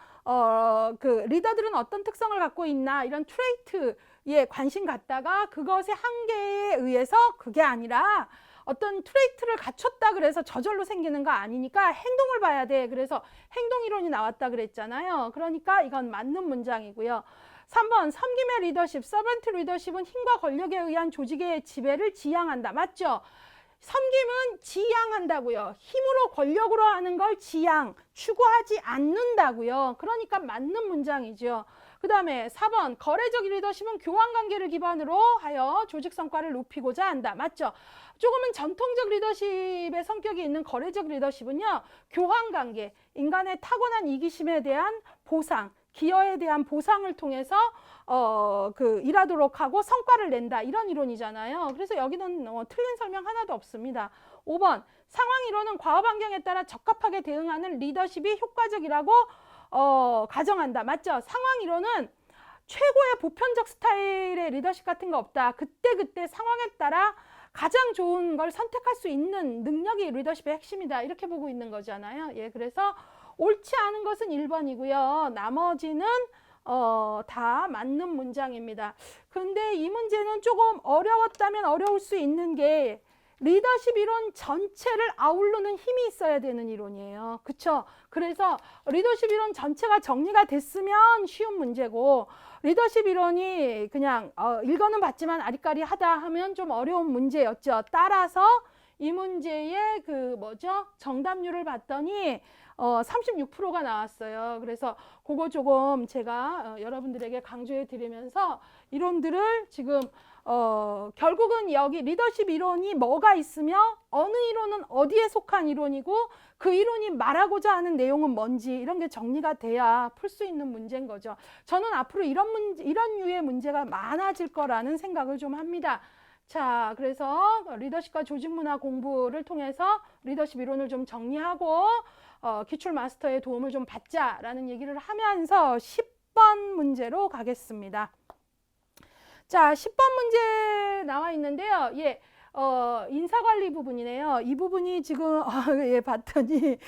그 리더들은 어떤 특성을 갖고 있나 이런 트레이트에 관심 갖다가 그것의 한계에 의해서 그게 아니라 어떤 트레이트를 갖췄다 그래서 저절로 생기는 거 아니니까 행동을 봐야 돼. 그래서 행동 이론이 나왔다 그랬잖아요. 그러니까 이건 맞는 문장이고요. 3번 섬김의 리더십, 서번트 리더십은 힘과 권력에 의한 조직의 지배를 지향한다. 맞죠? 섬김은 지향한다고요. 힘으로 권력으로 하는 걸 지향, 추구하지 않는다고요. 그러니까 맞는 문장이죠. 그 다음에 4번 거래적 리더십은 교환관계를 기반으로 하여 조직 성과를 높이고자 한다. 맞죠? 조금은 전통적 리더십의 성격이 있는 거래적 리더십은요. 교환관계, 인간의 타고난 이기심에 대한 보상, 기여에 대한 보상을 통해서 일하도록 하고 성과를 낸다. 이런 이론이잖아요. 그래서 여기는 틀린 설명 하나도 없습니다. 5번 상황 이론은 과업 환경에 따라 적합하게 대응하는 리더십이 효과적이라고 가정한다. 맞죠? 상황 이론은 최고의 보편적 스타일의 리더십 같은 거 없다. 그때그때 상황에 따라 가장 좋은 걸 선택할 수 있는 능력이 리더십의 핵심이다. 이렇게 보고 있는 거잖아요. 예, 그래서 옳지 않은 것은 1번이고요. 나머지는 다 맞는 문장입니다. 근데 이 문제는 조금 어려웠다면 어려울 수 있는 게 리더십 이론 전체를 아우르는 힘이 있어야 되는 이론이에요. 그쵸? 그래서 리더십 이론 전체가 정리가 됐으면 쉬운 문제고 리더십 이론이 그냥 읽어는 봤지만 아리까리하다 하면 좀 어려운 문제였죠. 따라서 이 문제의 정답률을 봤더니 36%가 나왔어요. 그래서 그거 조금 제가 여러분들에게 강조해 드리면서 이론들을 지금 결국은 여기 리더십 이론이 뭐가 있으며 어느 이론은 어디에 속한 이론이고 그 이론이 말하고자 하는 내용은 뭔지 이런 게 정리가 돼야 풀 수 있는 문제인 거죠. 저는 앞으로 이런 류의 문제가 많아질 거라는 생각을 좀 합니다. 자, 그래서 리더십과 조직문화 공부를 통해서 리더십 이론을 좀 정리하고 기출 마스터의 도움을 좀 받자라는 얘기를 하면서 10번 문제로 가겠습니다. 자, 10번 문제 나와 있는데요. 예, 인사관리 부분이네요. 이 부분이 지금 예, 봤더니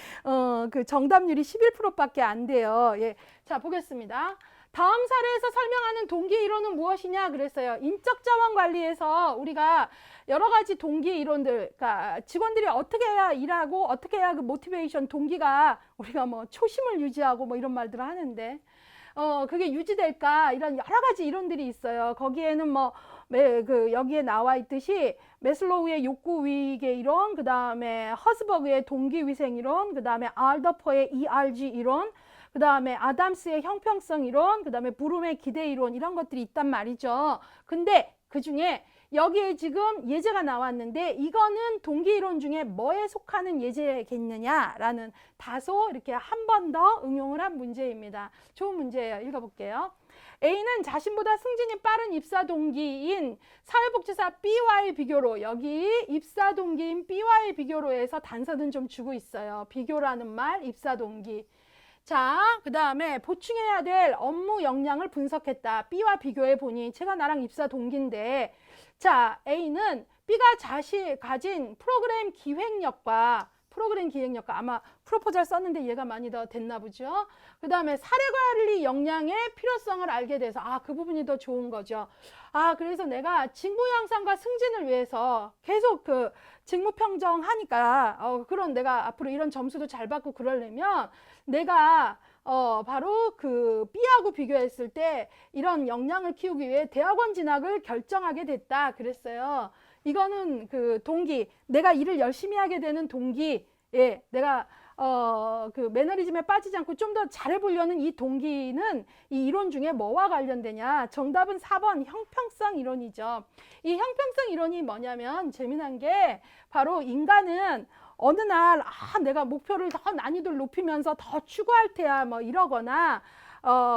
그 정답률이 11%밖에 안 돼요. 예, 자, 보겠습니다. 다음 사례에서 설명하는 동기 이론은 무엇이냐 그랬어요. 인적 자원 관리에서 우리가 여러 가지 동기 이론들, 그러니까 직원들이 어떻게 해야 일하고 어떻게 해야 그 모티베이션 동기가 우리가 뭐 초심을 유지하고 뭐 이런 말들을 하는데 그게 유지될까 이런 여러 가지 이론들이 있어요. 거기에는 뭐 여기에 나와 있듯이 메슬로우의 욕구 위계 이론, 그 다음에 허스버그의 동기 위생 이론, 그 다음에 알더퍼의 ERG 이론, 그 다음에 아담스의 형평성 이론, 그 다음에 브룸의 기대 이론 이런 것들이 있단 말이죠. 근데 그 중에 여기에 지금 예제가 나왔는데 이거는 동기 이론 중에 뭐에 속하는 예제겠느냐라는 다소 이렇게 한 번 더 응용을 한 문제입니다. 좋은 문제예요. 읽어볼게요. A는 자신보다 승진이 빠른 입사 동기인 사회복지사 B와의 비교로, 여기 입사 동기인 B와의 비교로 해서 단서는 좀 주고 있어요. 비교라는 말, 입사 동기. 자, 그 다음에 보충해야 될 업무 역량을 분석했다. B와 비교해 보니 제가 나랑 입사 동기인데, 자, A는 B가 가진 프로그램 기획력과 프로그램 기획력과 아마 프로포절 썼는데 얘가 많이 더 됐나 보죠. 그 다음에 사례관리 역량의 필요성을 알게 돼서 그 부분이 더 좋은 거죠. 그래서 내가 직무 향상과 승진을 위해서 계속 그 직무 평정하니까 그런 내가 앞으로 이런 점수도 잘 받고 그러려면 내가 바로 그 B하고 비교했을 때 이런 역량을 키우기 위해 대학원 진학을 결정하게 됐다 그랬어요. 이거는 그 동기, 내가 일을 열심히 하게 되는 동기, 내가 그 매너리즘에 빠지지 않고 좀 더 잘해보려는 이 동기는 이 이론 중에 뭐와 관련되냐? 정답은 4번 형평성 이론이죠. 이 형평성 이론이 뭐냐면 재미난 게 바로 인간은 어느 날 내가 목표를 더 난이도를 높이면서 더 추구할 테야 뭐 이러거나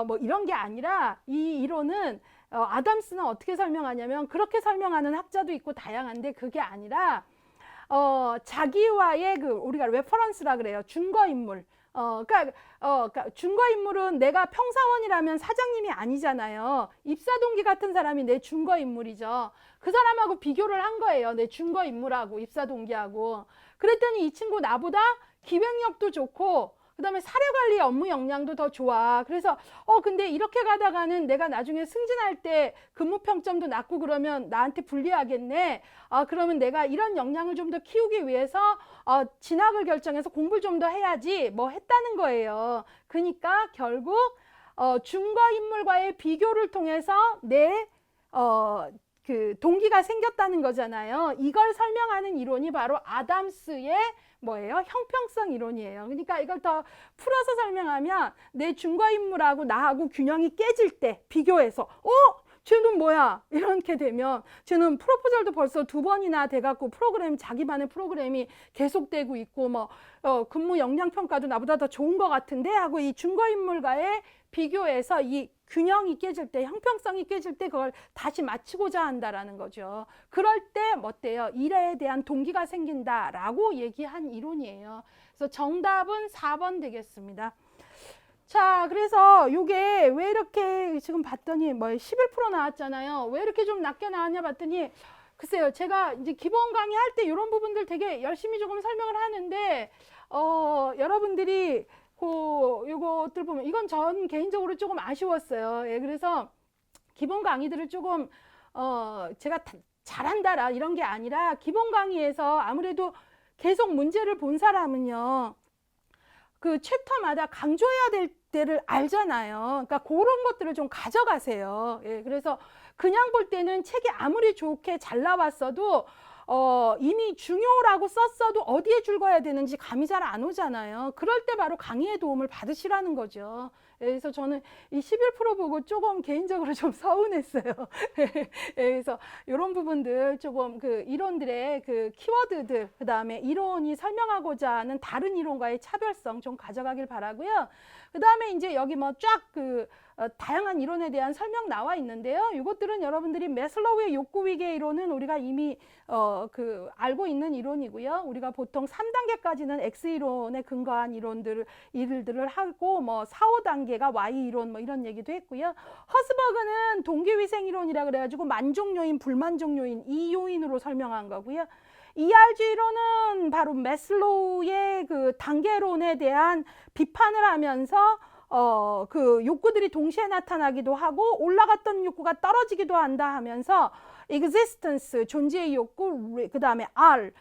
뭐 이런 게 아니라 이 이론은 아담스는 어떻게 설명하냐면 그렇게 설명하는 학자도 있고 다양한데 그게 아니라 자기와의 그 우리가 레퍼런스라 그래요. 증거인물. 그러니까 증거인물은 내가 평사원이라면 사장님이 아니잖아요. 입사동기 같은 사람이 내 증거인물이죠. 그 사람하고 비교를 한 거예요. 내 증거인물하고 입사동기하고. 그랬더니 이 친구 나보다 기획력도 좋고 그 다음에 사례관리 업무 역량도 더 좋아. 그래서 근데 이렇게 가다가는 내가 나중에 승진할 때 근무 평점도 낮고 그러면 나한테 불리하겠네. 그러면 내가 이런 역량을 좀 더 키우기 위해서 진학을 결정해서 공부를 좀 더 해야지 뭐 했다는 거예요. 그러니까 결국 증거인물과의 비교를 통해서 내 그 동기가 생겼다는 거잖아요. 이걸 설명하는 이론이 바로 아담스의 뭐예요? 형평성 이론이에요. 그러니까 이걸 더 풀어서 설명하면 내 증거인물하고 나하고 균형이 깨질 때 비교해서 쟤는 뭐야? 이렇게 되면 쟤는 프로포절도 벌써 2번이나 돼갖고 프로그램 자기만의 프로그램이 계속되고 있고 뭐 근무 역량 평가도 나보다 더 좋은 것 같은데 하고 이 증거인물과의 비교해서 이 균형이 깨질 때, 형평성이 깨질 때 그걸 다시 맞추고자 한다라는 거죠. 그럴 때 뭐 어때요? 일에 대한 동기가 생긴다라고 얘기한 이론이에요. 그래서 정답은 4번 되겠습니다. 자, 그래서 요게 왜 이렇게 지금 봤더니 뭐 11% 나왔잖아요. 왜 이렇게 좀 낮게 나왔냐 봤더니 글쎄요. 제가 이제 기본 강의 할 때 이런 부분들 되게 열심히 조금 설명을 하는데 여러분들이 요것들 보면 이건 전 개인적으로 조금 아쉬웠어요. 그래서 기본 강의들을 조금 제가 잘한다라 이런 게 아니라 기본 강의에서 아무래도 계속 문제를 본 사람은요. 그 챕터마다 강조해야 될 때를 알잖아요. 그러니까 그런 것들을 좀 가져가세요. 그래서 그냥 볼 때는 책이 아무리 좋게 잘 나왔어도 이미 중요라고 썼어도 어디에 줄 거야 되는지 감이 잘 안 오잖아요. 그럴 때 바로 강의의 도움을 받으시라는 거죠. 그래서 저는 이 11% 보고 조금 개인적으로 좀 서운했어요. 그래서 이런 부분들 조금 그 이론들의 그 키워드들, 그 다음에 이론이 설명하고자 하는 다른 이론과의 차별성 좀 가져가길 바라고요. 그 다음에 이제 여기 뭐 쫙 그 다양한 이론에 대한 설명 나와 있는데요. 이것들은 여러분들이 매슬로우의 욕구 위계 이론은 우리가 이미 그 알고 있는 이론이고요. 우리가 보통 3단계까지는 X 이론에 근거한 일들을 하고 뭐 4, 5단계가 Y 이론 뭐 이런 얘기도 했고요. 허스버그는 동기위생 이론이라 그래가지고 만족 요인, 불만족 요인 이 요인으로 설명한 거고요. ERG 이론은 바로 매슬로우의 그 단계론에 대한 비판을 하면서 그 욕구들이 동시에 나타나기도 하고 올라갔던 욕구가 떨어지기도 한다 하면서 existence, 존재의 욕구, 그 다음에 R,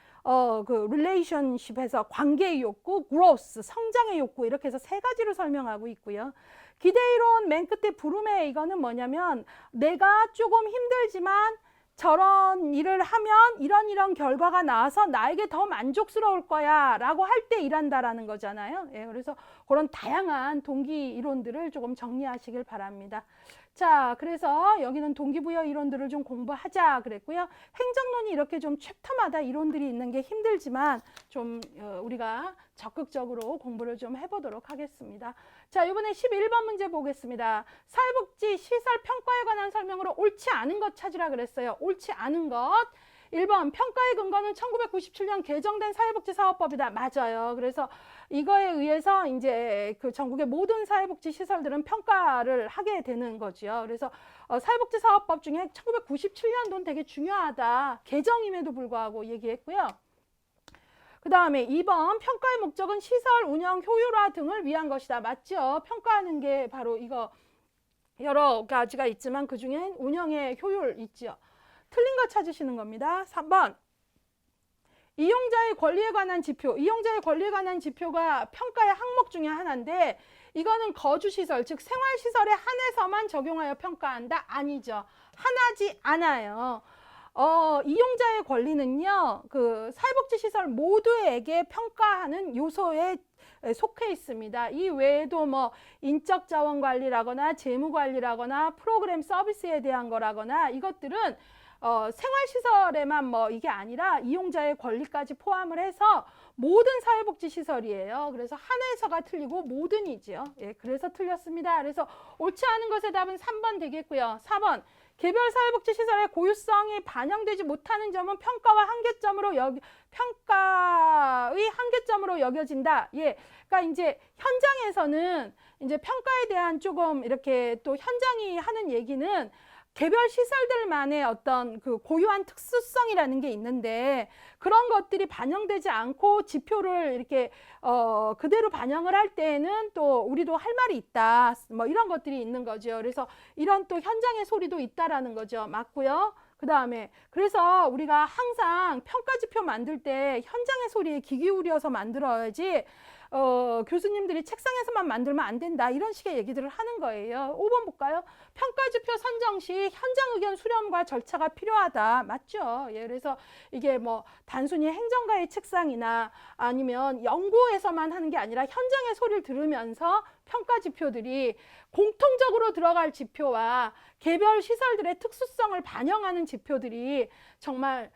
그 relationship에서 관계의 욕구, growth, 성장의 욕구 이렇게 해서 3가지로 설명하고 있고요. 기대이론 맨 끝에 부름의 이거는 뭐냐면 내가 조금 힘들지만 저런 일을 하면 이런 결과가 나와서 나에게 더 만족스러울 거야 라고 할 때 일한다라는 거잖아요. 그래서 그런 다양한 동기 이론들을 조금 정리하시길 바랍니다. 자, 그래서 여기는 동기부여 이론들을 좀 공부하자 그랬고요. 행정론이 이렇게 좀 챕터마다 이론들이 있는 게 힘들지만 좀 우리가 적극적으로 공부를 좀 해보도록 하겠습니다. 자, 이번에 11번 문제 보겠습니다. 사회복지 시설 평가에 관한 설명으로 옳지 않은 것 찾으라 그랬어요. 옳지 않은 것. 1번 평가의 근거는 1997년 개정된 사회복지사업법이다. 맞아요. 그래서 이거에 의해서 이제 그 전국의 모든 사회복지 시설들은 평가를 하게 되는 거죠. 그래서 사회복지사업법 중에 1997년도는 되게 중요하다. 개정임에도 불구하고 얘기했고요. 그 다음에 2번 평가의 목적은 시설 운영 효율화 등을 위한 것이다. 맞죠? 평가하는 게 바로 이거 여러 가지가 있지만 그 중엔 운영의 효율 있죠. 틀린 거 찾으시는 겁니다. 3번 이용자의 권리에 관한 지표. 이용자의 권리에 관한 지표가 평가의 항목 중에 하나인데 이거는 거주시설, 즉 생활시설에 한해서만 적용하여 평가한다? 아니죠. 하나지 않아요. 이용자의 권리는요, 그 사회복지시설 모두에게 평가하는 요소에 속해 있습니다. 이 외에도 뭐 인적자원관리라거나 재무관리라거나 프로그램 서비스에 대한 거라거나 이것들은 생활시설에만 뭐 이게 아니라 이용자의 권리까지 포함을 해서 모든 사회복지시설이에요. 그래서 한해서가 틀리고 모든이죠. 예, 그래서 틀렸습니다. 그래서 옳지 않은 것의 답은 3번 되겠고요. 4번 개별 사회복지시설의 고유성이 반영되지 못하는 점은 평가의 한계점으로 여겨진다. 예, 그러니까 이제 현장에서는 이제 평가에 대한 조금 이렇게 또 현장이 하는 얘기는 개별 시설들만의 어떤 그 고유한 특수성이라는 게 있는데 그런 것들이 반영되지 않고 지표를 이렇게 그대로 반영을 할 때에는 또 우리도 할 말이 있다. 뭐 이런 것들이 있는 거죠. 그래서 이런 또 현장의 소리도 있다라는 거죠. 맞고요. 그 다음에 그래서 우리가 항상 평가 지표 만들 때 현장의 소리에 귀 기울여서 만들어야지 교수님들이 책상에서만 만들면 안 된다. 이런 식의 얘기들을 하는 거예요. 5번 볼까요? 평가지표 선정 시 현장 의견 수렴과 절차가 필요하다. 맞죠? 예, 그래서 이게 뭐 단순히 행정가의 책상이나 아니면 연구에서만 하는 게 아니라 현장의 소리를 들으면서 평가지표들이 공통적으로 들어갈 지표와 개별 시설들의 특수성을 반영하는 지표들이 정말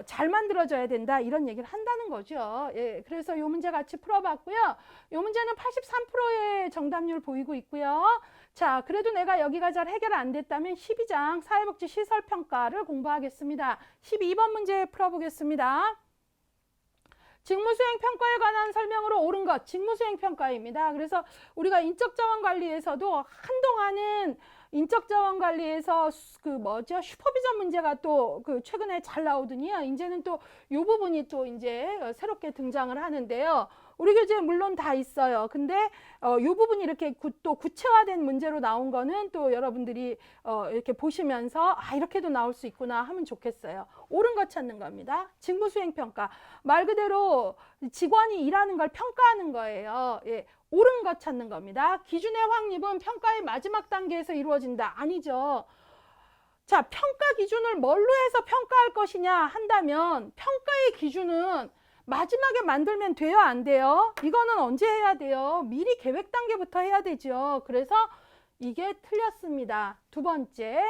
잘 만들어져야 된다. 이런 얘기를 한다는 거죠. 예, 그래서 이 문제 같이 풀어봤고요. 이 문제는 83%의 정답률 보이고 있고요. 자, 그래도 내가 여기가 잘 해결 안 됐다면 12장 사회복지 시설 평가를 공부하겠습니다. 12번 문제 풀어보겠습니다. 직무수행 평가에 관한 설명으로 옳은 것, 직무수행 평가입니다. 그래서 우리가 인적자원관리에서도 한동안은 인적자원관리에서 그 뭐죠? 슈퍼비전 문제가 또 그 최근에 잘 나오더니요. 이제는 또 이 부분이 또 이제 새롭게 등장을 하는데요. 우리 교재에 물론 다 있어요. 근데 이 부분이 이렇게 또 구체화된 문제로 나온 거는 또 여러분들이 이렇게 보시면서 아 이렇게도 나올 수 있구나 하면 좋겠어요. 옳은 것 찾는 겁니다. 직무수행평가. 말 그대로 직원이 일하는 걸 평가하는 거예요. 예, 옳은 것 찾는 겁니다. 기준의 확립은 평가의 마지막 단계에서 이루어진다. 아니죠. 자, 평가 기준을 뭘로 해서 평가할 것이냐 한다면 평가의 기준은 마지막에 만들면 돼요, 안 돼요? 이거는 언제 해야 돼요? 미리 계획 단계부터 해야 되죠. 그래서 이게 틀렸습니다. 두 번째,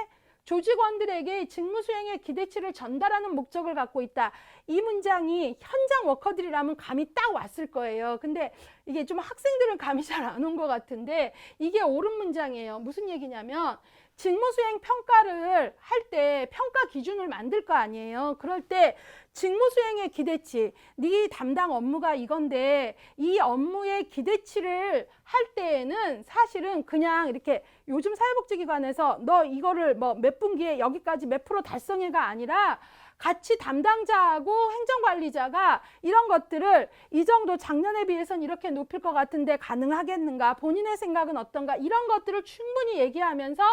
조직원들에게 직무 수행의 기대치를 전달하는 목적을 갖고 있다. 이 문장이 현장 워커들이라면 감이 딱 왔을 거예요. 근데 이게 좀 학생들은 감이 잘 안 온 것 같은데 이게 옳은 문장이에요. 무슨 얘기냐면 직무수행 평가를 할 때 평가 기준을 만들 거 아니에요. 그럴 때 직무수행의 기대치, 네 담당 업무가 이건데 이 업무의 기대치를 할 때에는 사실은 그냥 이렇게 요즘 사회복지기관에서 너 이거를 뭐 몇 분기에 여기까지 몇 프로 달성해가 아니라 같이 담당자하고 행정관리자가 이런 것들을 이 정도 작년에 비해서는 이렇게 높일 것 같은데 가능하겠는가? 본인의 생각은 어떤가? 이런 것들을 충분히 얘기하면서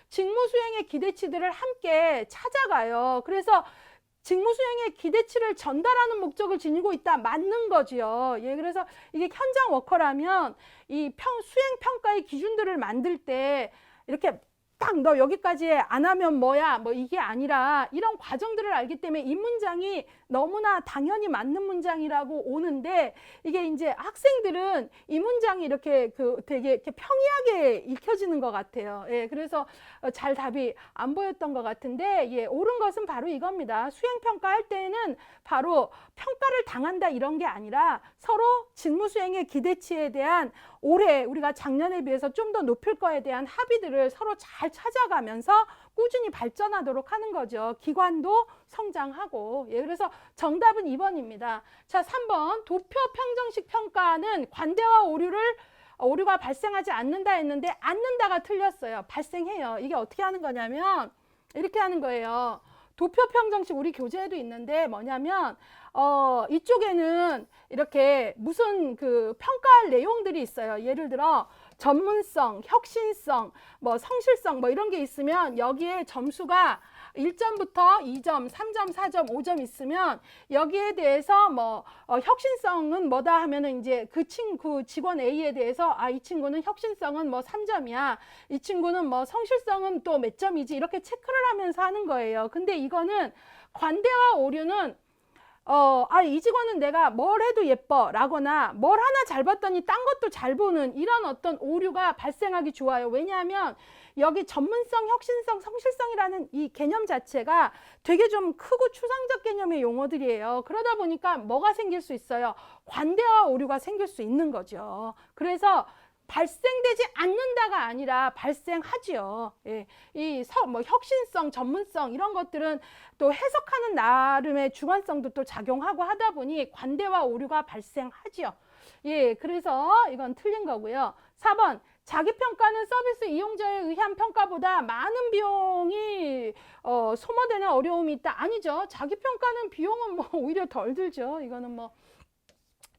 직무수행의 기대치들을 함께 찾아가요. 그래서 직무수행의 기대치를 전달하는 목적을 지니고 있다. 맞는 거지요. 예, 그래서 이게 현장 워커라면 이 수행평가의 기준들을 만들 때 이렇게 딱 너 여기까지 안 하면 뭐야 뭐 이게 아니라 이런 과정들을 알기 때문에 이 문장이 너무나 당연히 맞는 문장이라고 오는데 이게 이제 학생들은 이 문장이 이렇게 되게 이렇게 평이하게 읽혀지는 것 같아요. 예, 그래서 잘 답이 안 보였던 것 같은데 예, 옳은 것은 바로 이겁니다. 수행평가할 때는 바로 평가를 당한다 이런 게 아니라 서로 직무수행의 기대치에 대한 올해 우리가 작년에 비해서 좀 더 높일 거에 대한 합의들을 서로 잘 찾아가면서 꾸준히 발전하도록 하는 거죠. 기관도 성장하고. 예, 그래서 정답은 2번입니다. 자, 3번 도표 평정식 평가는 관대와 오류가 발생하지 않는다 했는데 않는다가 틀렸어요. 발생해요. 이게 어떻게 하는 거냐면 이렇게 하는 거예요. 도표 평정식 우리 교재에도 있는데 뭐냐면 이쪽에는 이렇게 무슨 그 평가할 내용들이 있어요. 예를 들어 전문성, 혁신성, 뭐 성실성 뭐 이런 게 있으면 여기에 점수가 1점부터 2점, 3점, 4점, 5점 있으면 여기에 대해서 뭐 혁신성은 뭐다 하면은 이제 그 직원 A에 대해서 이 친구는 혁신성은 뭐 3점이야. 이 친구는 뭐 성실성은 또 몇 점이지 이렇게 체크를 하면서 하는 거예요. 근데 이거는 관대와 오류는 이 직원은 내가 뭘 해도 예뻐 라거나 뭘 하나 잘 봤더니 딴 것도 잘 보는 이런 어떤 오류가 발생하기 좋아요. 왜냐하면 여기 전문성, 혁신성, 성실성이라는 이 개념 자체가 되게 좀 크고 추상적 개념의 용어들이에요. 그러다 보니까 뭐가 생길 수 있어요? 관대와 오류가 생길 수 있는 거죠. 그래서 발생되지 않는다가 아니라 발생하지요. 예. 뭐 혁신성, 전문성 이런 것들은 또 해석하는 나름의 주관성도 또 작용하고 하다 보니 관대와 오류가 발생하지요. 예, 그래서 이건 틀린 거고요. 4번 자기평가는 서비스 이용자에 의한 평가보다 많은 비용이 소모되는 어려움이 있다. 아니죠. 자기평가는 비용은 뭐 오히려 덜 들죠. 이거는 뭐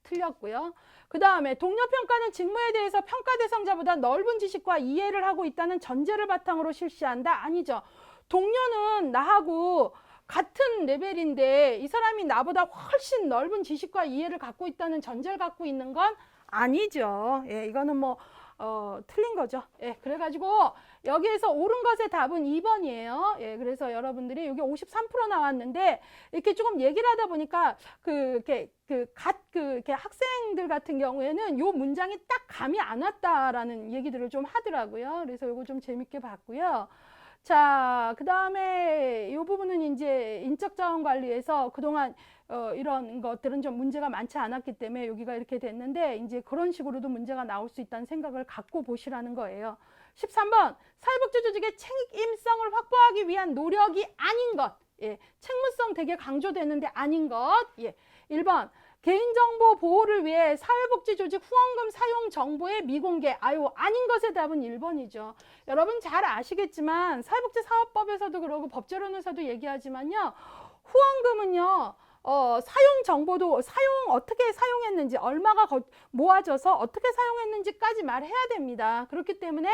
틀렸고요. 그 다음에 동료평가는 직무에 대해서 평가 대상자보다 넓은 지식과 이해를 하고 있다는 전제를 바탕으로 실시한다. 아니죠. 동료는 나하고 같은 레벨인데 이 사람이 나보다 훨씬 넓은 지식과 이해를 갖고 있다는 전제를 갖고 있는 건 아니죠. 예, 이거는 뭐 틀린 거죠. 예, 그래가지고 여기에서 옳은 것의 답은 2번이에요. 예, 그래서 여러분들이 여기 53% 나왔는데 이렇게 조금 얘기를 하다 보니까 이렇게 학생들 같은 경우에는 요 문장이 딱 감이 안 왔다라는 얘기들을 좀 하더라고요. 그래서 요거 좀 재밌게 봤고요. 자, 그 다음에 이 부분은 이제 인적자원관리에서 그동안 이런 것들은 좀 문제가 많지 않았기 때문에 여기가 이렇게 됐는데 이제 그런 식으로도 문제가 나올 수 있다는 생각을 갖고 보시라는 거예요. 13번 사회복지 조직의 책임성을 확보하기 위한 노력이 아닌 것. 예, 책무성 되게 강조되는데 아닌 것. 예, 1번 개인정보 보호를 위해 사회복지 조직 후원금 사용 정보의 미공개. 아닌 것의 답은 1번이죠. 여러분 잘 아시겠지만 사회복지사업법에서도 그러고 법제론에서도 얘기하지만요. 후원금은요. 사용 정보도 어떻게 사용했는지 얼마가 모아져서 어떻게 사용했는지까지 말해야 됩니다. 그렇기 때문에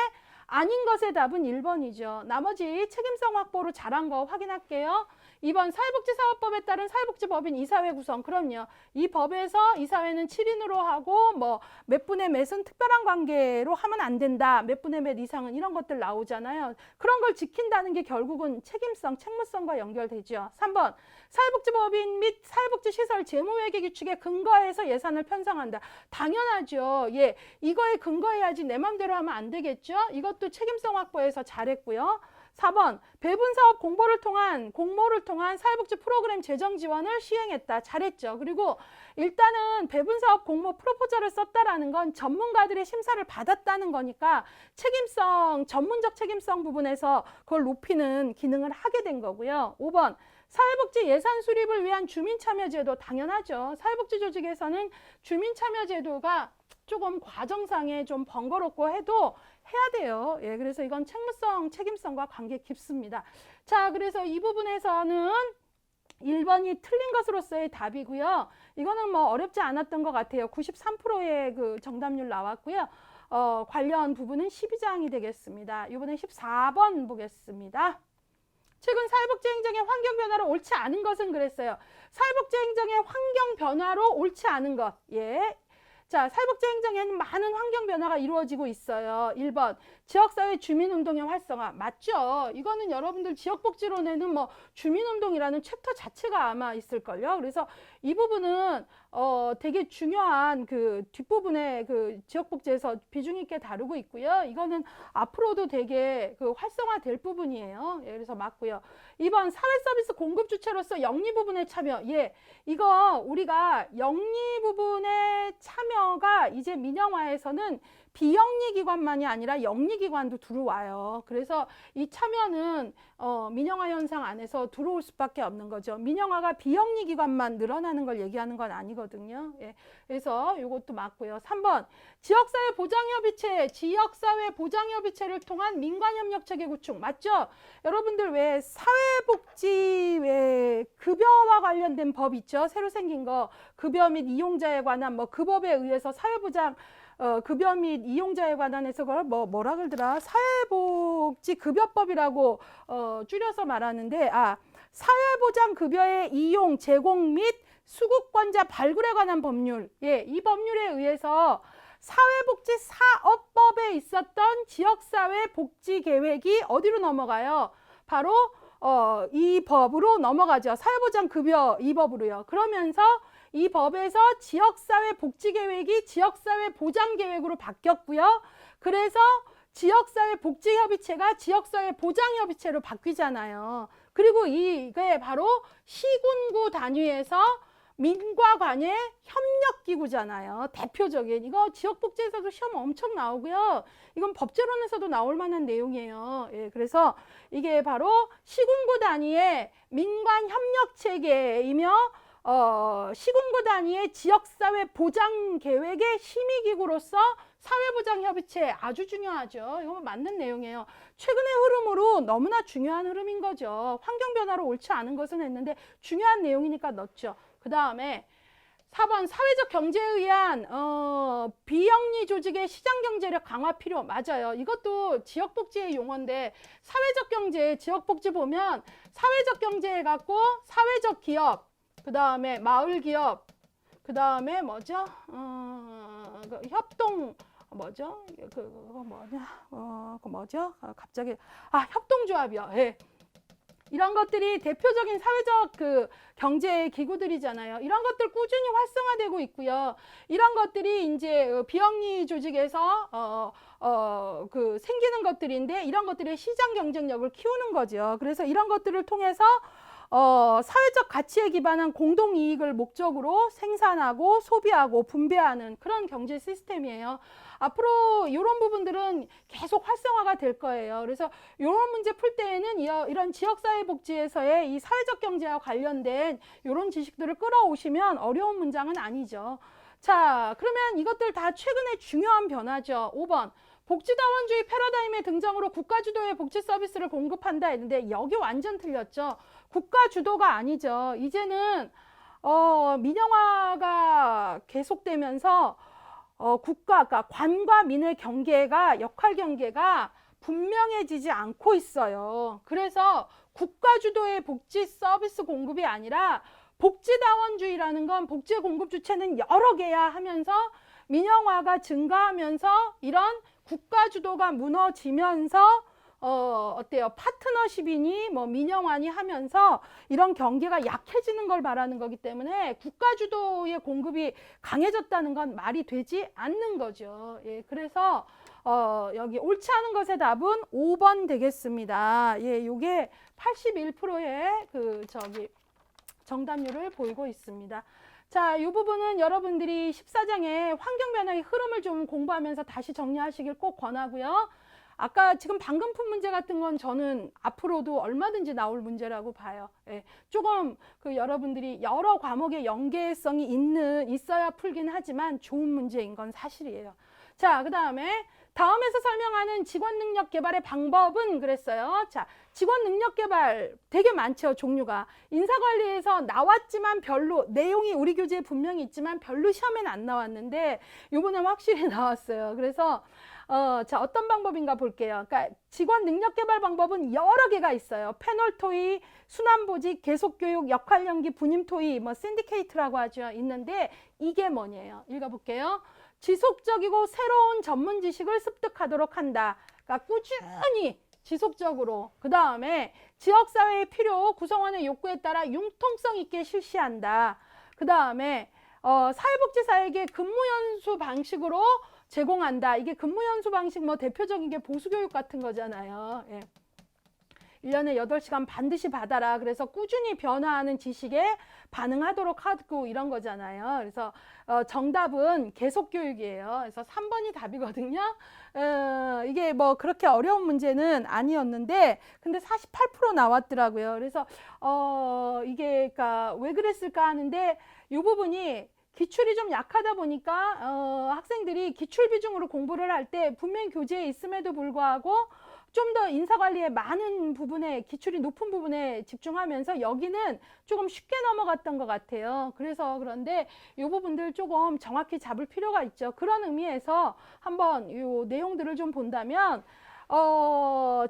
아닌 것의 답은 1번이죠. 나머지 책임성 확보로 잘한 거 확인할게요. 2번 사회복지사업법에 따른 사회복지법인 이사회 구성. 그럼요. 이 법에서 이사회는 7인으로 하고 뭐 몇 분의 몇은 특별한 관계로 하면 안 된다. 몇 분의 몇 이상은 이런 것들 나오잖아요. 그런 걸 지킨다는 게 결국은 책임성, 책무성과 연결되죠. 3번 사회복지법인 및 사회복지시설 재무회계 규칙에 근거해서 예산을 편성한다. 당연하죠. 예, 이거에 근거해야지 내 맘대로 하면 안 되겠죠. 이것도 책임성 확보에서 잘했고요. 4번 배분사업 공모를 통한 사회복지 프로그램 재정 지원을 시행했다. 잘했죠. 그리고 일단은 배분사업 공모 프로포절을 썼다라는 건 전문가들의 심사를 받았다는 거니까 전문적 책임성 부분에서 그걸 높이는 기능을 하게 된 거고요. 5번 사회복지 예산 수립을 위한 주민참여제도. 당연하죠. 사회복지 조직에서는 주민참여제도가 조금 과정상에 좀 번거롭고 해도 해야 돼요. 예, 그래서 이건 책무성, 책임성과 관계 깊습니다. 자, 그래서 이 부분에서는 1번이 틀린 것으로서의 답이고요. 이거는 뭐 어렵지 않았던 것 같아요. 93%의 그 정답률 나왔고요. 관련 부분은 12장이 되겠습니다. 이번엔 14번 보겠습니다. 최근 사회복지 행정의 환경 변화로 옳지 않은 것은 그랬어요. 사회복지 행정의 환경 변화로 옳지 않은 것. 예. 자, 사회복지 행정에는 많은 환경 변화가 이루어지고 있어요. 1번 지역사회 주민운동의 활성화. 맞죠? 이거는 여러분들 지역복지론에는 뭐 주민운동이라는 챕터 자체가 아마 있을걸요. 그래서 이 부분은 되게 중요한 그 뒷부분에 그 지역복지에서 비중 있게 다루고 있고요. 이거는 앞으로도 되게 그 활성화될 부분이에요. 예, 그래서 맞고요. 2번 사회서비스 공급 주체로서 영리 부분에 참여. 예, 이거 우리가 영리 부분에 참여가 이제 민영화에서는 비영리 기관만이 아니라 영리 기관도 들어와요. 그래서 이 참여는 민영화 현상 안에서 들어올 수밖에 없는 거죠. 민영화가 비영리 기관만 늘어나는 걸 얘기하는 건 아니거든요. 답이거든요. 예. 그래서 이것도 맞고요. 3번 지역사회 보장협의체, 지역사회 보장협의체를 통한 민관협력체계 구축. 맞죠? 여러분들 왜 사회복지 왜 급여와 관련된 법 있죠? 새로 생긴 거 급여 및 이용자에 관한 뭐 그 법에 의해서 사회보장 급여 및 이용자에 관한해서 그걸 뭐라 그러더라? 사회복지급여법이라고 줄여서 말하는데 사회보장급여의 이용, 제공 및 수급권자 발굴에 관한 법률. 예, 이 법률에 의해서 사회복지사업법에 있었던 지역사회 복지계획이 어디로 넘어가요? 바로 이 법으로 넘어가죠. 사회보장급여 이 법으로요. 그러면서 이 법에서 지역사회 복지계획이 지역사회 보장계획으로 바뀌었고요. 그래서 지역사회 복지협의체가 지역사회 보장협의체로 바뀌잖아요. 그리고 이게 바로 시군구 단위에서 민과 관의 협력기구잖아요. 대표적인. 이거 지역복지에서도 시험 엄청 나오고요. 이건 법제론에서도 나올 만한 내용이에요. 예, 그래서 이게 바로 시군구 단위의 민관협력체계이며 시군구 단위의 지역사회 보장계획의 심의기구로서 사회보장협의체 아주 중요하죠. 이거 맞는 내용이에요. 최근의 흐름으로 너무나 중요한 흐름인 거죠. 환경변화로 옳지 않은 것은 했는데 중요한 내용이니까 넣었죠. 그 다음에 4번 사회적 경제에 의한 비영리 조직의 시장 경제력 강화 필요. 맞아요. 이것도 지역복지의 용어인데 사회적 경제, 지역복지 보면 사회적 경제 갖고 사회적 기업, 그 다음에 마을 기업, 그 다음에 뭐죠? 협동 뭐죠? 그거 뭐냐? 그 뭐죠? 갑자기 협동조합이요. 예. 이런 것들이 대표적인 사회적 그 경제 기구들이잖아요. 이런 것들 꾸준히 활성화되고 있고요. 이런 것들이 이제 비영리 조직에서 그 생기는 것들인데 이런 것들의 시장 경쟁력을 키우는 거죠. 그래서 이런 것들을 통해서 사회적 가치에 기반한 공동이익을 목적으로 생산하고 소비하고 분배하는 그런 경제 시스템이에요. 앞으로 이런 부분들은 계속 활성화가 될 거예요. 그래서 이런 문제 풀 때에는 이런 지역사회복지에서의 이 사회적 경제와 관련된 이런 지식들을 끌어오시면 어려운 문장은 아니죠. 자, 그러면 이것들 다 최근에 중요한 변화죠. 5번. 복지다원주의 패러다임의 등장으로 국가주도의 복지 서비스를 공급한다 했는데 여기 완전 틀렸죠. 국가주도가 아니죠. 이제는 민영화가 계속되면서 국가가 관과 민의 경계가 역할 경계가 분명해지지 않고 있어요. 그래서 국가주도의 복지 서비스 공급이 아니라 복지다원주의라는 건 복지 공급 주체는 여러 개야 하면서 민영화가 증가하면서 이런 국가주도가 무너지면서 어때요? 파트너십이니 뭐 민영화니 하면서 이런 경계가 약해지는 걸 말하는 거기 때문에 국가주도의 공급이 강해졌다는 건 말이 되지 않는 거죠. 예, 그래서 여기 옳지 않은 것의 답은 5번 되겠습니다. 예, 요게 81%의 그 정답률을 보이고 있습니다. 자, 이 부분은 여러분들이 14장의 환경변화의 흐름을 좀 공부하면서 다시 정리하시길 꼭 권하고요. 아까 지금 방금 푼 문제 같은 건 저는 앞으로도 얼마든지 나올 문제라고 봐요. 예, 조금 그 여러분들이 여러 과목의 연계성이 있어야 풀긴 하지만 좋은 문제인 건 사실이에요. 자, 그 다음에서 설명하는 직원 능력 개발의 방법은 그랬어요. 자, 직원 능력 개발 되게 많죠, 종류가. 인사관리에서 나왔지만 별로, 내용이 우리 교재에 분명히 있지만 별로 시험에는 안 나왔는데 요번엔 확실히 나왔어요. 그래서 자, 어떤 방법인가 볼게요. 그러니까 직원 능력 개발 방법은 여러 개가 있어요. 패널 토의, 순환보직, 계속교육, 역할연기, 분임 토의, 뭐 신디케이트라고 하죠. 있는데 이게 뭐냐요? 읽어볼게요. 지속적이고 새로운 전문 지식을 습득하도록 한다. 그러니까 꾸준히 지속적으로. 그 다음에 지역사회의 필요, 구성원의 욕구에 따라 융통성 있게 실시한다. 그 다음에 사회복지사에게 근무연수 방식으로 제공한다. 이게 근무연수 방식 뭐 대표적인 게 보수교육 같은 거잖아요. 예. 1년에 8시간 반드시 받아라. 그래서 꾸준히 변화하는 지식에 반응하도록 하고 이런 거잖아요. 그래서 정답은 계속교육이에요. 그래서 3번이 답이거든요. 이게 뭐 그렇게 어려운 문제는 아니었는데 근데 48% 나왔더라고요. 그래서 이게 그러니까 왜 그랬을까 하는데 이 부분이 기출이 좀 약하다 보니까 학생들이 기출 비중으로 공부를 할 때 분명히 교재에 있음에도 불구하고 좀 더 인사관리에 많은 부분에 기출이 높은 부분에 집중하면서 여기는 조금 쉽게 넘어갔던 것 같아요. 그래서 그런데 이 부분들 조금 정확히 잡을 필요가 있죠. 그런 의미에서 한번 이 내용들을 좀 본다면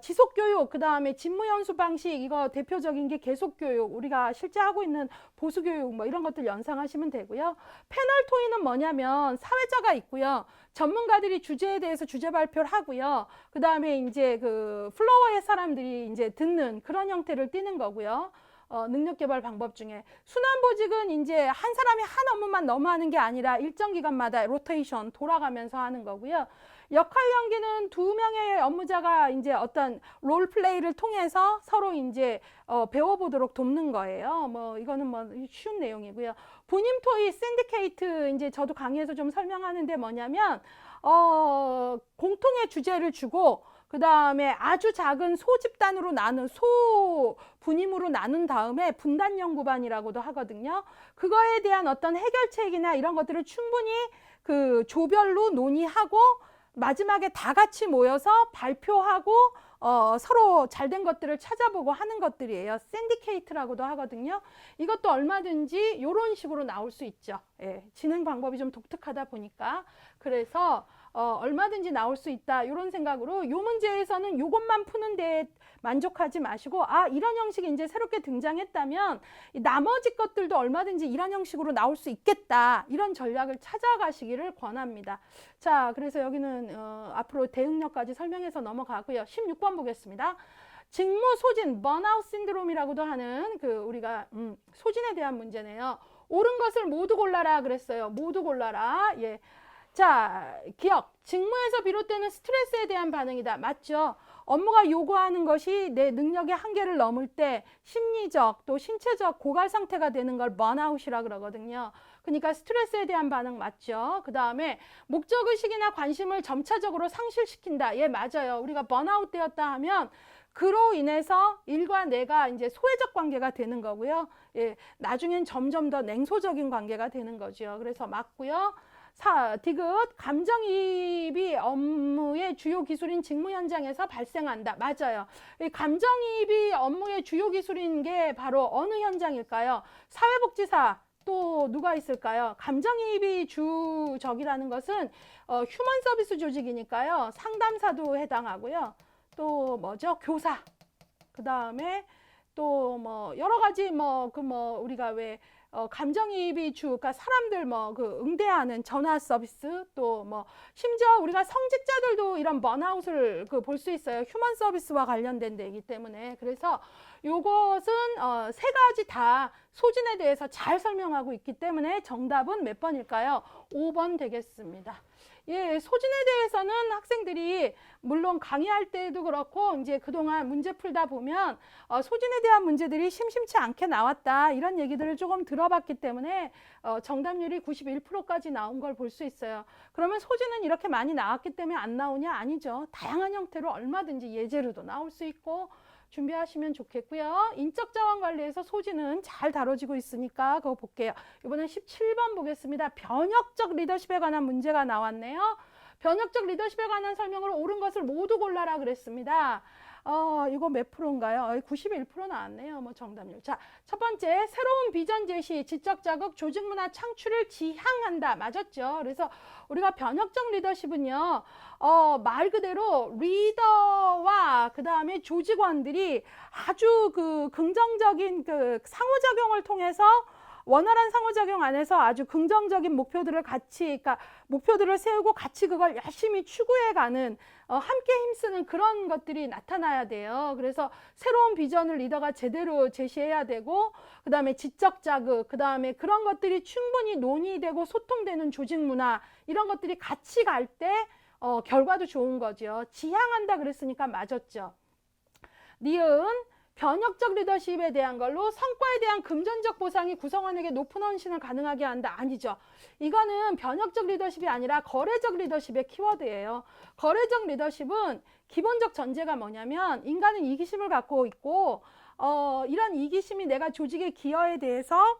지속교육, 그 다음에 직무연수 방식, 이거 대표적인 게 계속교육, 우리가 실제 하고 있는 보수교육, 뭐 이런 것들 연상하시면 되고요. 패널 토의는 뭐냐면 사회자가 있고요. 전문가들이 주제에 대해서 주제 발표를 하고요. 그 다음에 이제 그 플로어의 사람들이 이제 듣는 그런 형태를 띠는 거고요. 능력개발 방법 중에 순환보직은 이제 한 사람이 한 업무만 너무 하는 게 아니라 일정 기간마다 로테이션 돌아가면서 하는 거고요. 역할 연기는 두 명의 업무자가 이제 어떤 롤플레이를 통해서 서로 이제 배워보도록 돕는 거예요. 뭐 이거는 뭐 쉬운 내용이고요. 본임 토의 샌디케이트 이제 저도 강의에서 좀 설명하는데 뭐냐면 공통의 주제를 주고 그 다음에 아주 작은 소집단으로 나눈 소분임으로 나눈 다음에 분단 연구반이라고도 하거든요. 그거에 대한 어떤 해결책이나 이런 것들을 충분히 그 조별로 논의하고 마지막에 다 같이 모여서 발표하고 서로 잘된 것들을 찾아보고 하는 것들이에요. 샌디케이트라고도 하거든요. 이것도 얼마든지 이런 식으로 나올 수 있죠. 예, 진행 방법이 좀 독특하다 보니까. 그래서 얼마든지 나올 수 있다 이런 생각으로 이 문제에서는 이것만 푸는 데 만족하지 마시고 이런 형식이 이제 새롭게 등장했다면 나머지 것들도 얼마든지 이런 형식으로 나올 수 있겠다 이런 전략을 찾아가시기를 권합니다. 자, 그래서 여기는 앞으로 대응력까지 설명해서 넘어가고요. 16번 보겠습니다. 직무 소진, 번아웃 신드롬이라고도 하는 그 우리가 소진에 대한 문제네요. 옳은 것을 모두 골라라 그랬어요. 모두 골라라. 예. 자, 기억. 직무에서 비롯되는 스트레스에 대한 반응이다. 맞죠? 업무가 요구하는 것이 내 능력의 한계를 넘을 때 심리적 또 신체적 고갈 상태가 되는 걸 번아웃이라 그러거든요. 그러니까 스트레스에 대한 반응 맞죠? 그 다음에 목적의식이나 관심을 점차적으로 상실시킨다. 예, 맞아요. 우리가 번아웃 되었다 하면 그로 인해서 일과 내가 이제 소외적 관계가 되는 거고요. 예, 나중엔 점점 더 냉소적인 관계가 되는 거죠. 그래서 맞고요. 디귿, 감정이입이 업무의 주요 기술인 직무 현장에서 발생한다. 맞아요. 이 감정이입이 업무의 주요 기술인 게 바로 어느 현장일까요? 사회복지사 또 누가 있을까요? 감정이입이 주적이라는 것은 휴먼 서비스 조직이니까요. 상담사도 해당하고요. 또 뭐죠? 교사. 그 다음에 또 뭐 여러 가지 우리가 왜 감정이입이 그러니까 사람들 그 응대하는 전화 서비스 또 심지어 우리가 성직자들도 이런 번아웃을 볼 수 있어요. 휴먼 서비스와 관련된 데이기 때문에. 그래서 요것은 세 가지 다 소진에 대해서 잘 설명하고 있기 때문에 정답은 몇 번일까요? 5번 되겠습니다. 예, 소진에 대해서는 학생들이 물론 강의할 때도 그렇고 이제 그동안 문제 풀다 보면 소진에 대한 문제들이 심심치 않게 나왔다 이런 얘기들을 조금 들어봤기 때문에 정답률이 91%까지 나온 걸 볼 수 있어요. 그러면 소진은 이렇게 많이 나왔기 때문에 안 나오냐? 아니죠. 다양한 형태로 얼마든지 예제로도 나올 수 있고 준비하시면 좋겠고요. 인적 자원 관리에서 소진은 잘 다뤄지고 있으니까 그거 볼게요. 이번엔 17번 보겠습니다. 변혁적 리더십에 관한 문제가 나왔네요. 변혁적 리더십에 관한 설명을 옳은 것을 모두 골라라 그랬습니다. 이거 몇 프로인가요? 91% 나왔네요. 정답률. 자, 첫 번째, 새로운 비전 제시, 지적 자극, 조직 문화 창출을 지향한다. 맞았죠? 그래서 우리가 변혁적 리더십은요, 말 그대로 리더와 그 다음에 조직원들이 아주 긍정적인 상호작용을 통해서 원활한 상호작용 안에서 아주 긍정적인 목표들을 그러니까 목표들을 세우고 같이 그걸 열심히 추구해가는 함께 힘쓰는 그런 것들이 나타나야 돼요. 그래서 새로운 비전을 리더가 제대로 제시해야 되고 그 다음에 지적 자극, 그 다음에 그런 것들이 충분히 논의되고 소통되는 조직 문화 이런 것들이 같이 갈 때 결과도 좋은 거죠. 지향한다 그랬으니까 맞았죠. 니은 변혁적 리더십에 대한 걸로 성과에 대한 금전적 보상이 구성원에게 높은 헌신을 가능하게 한다. 아니죠. 이거는 변혁적 리더십이 아니라 거래적 리더십의 키워드예요. 거래적 리더십은 기본적 전제가 뭐냐면 인간은 이기심을 갖고 있고 이런 이기심이 내가 조직의 기여에 대해서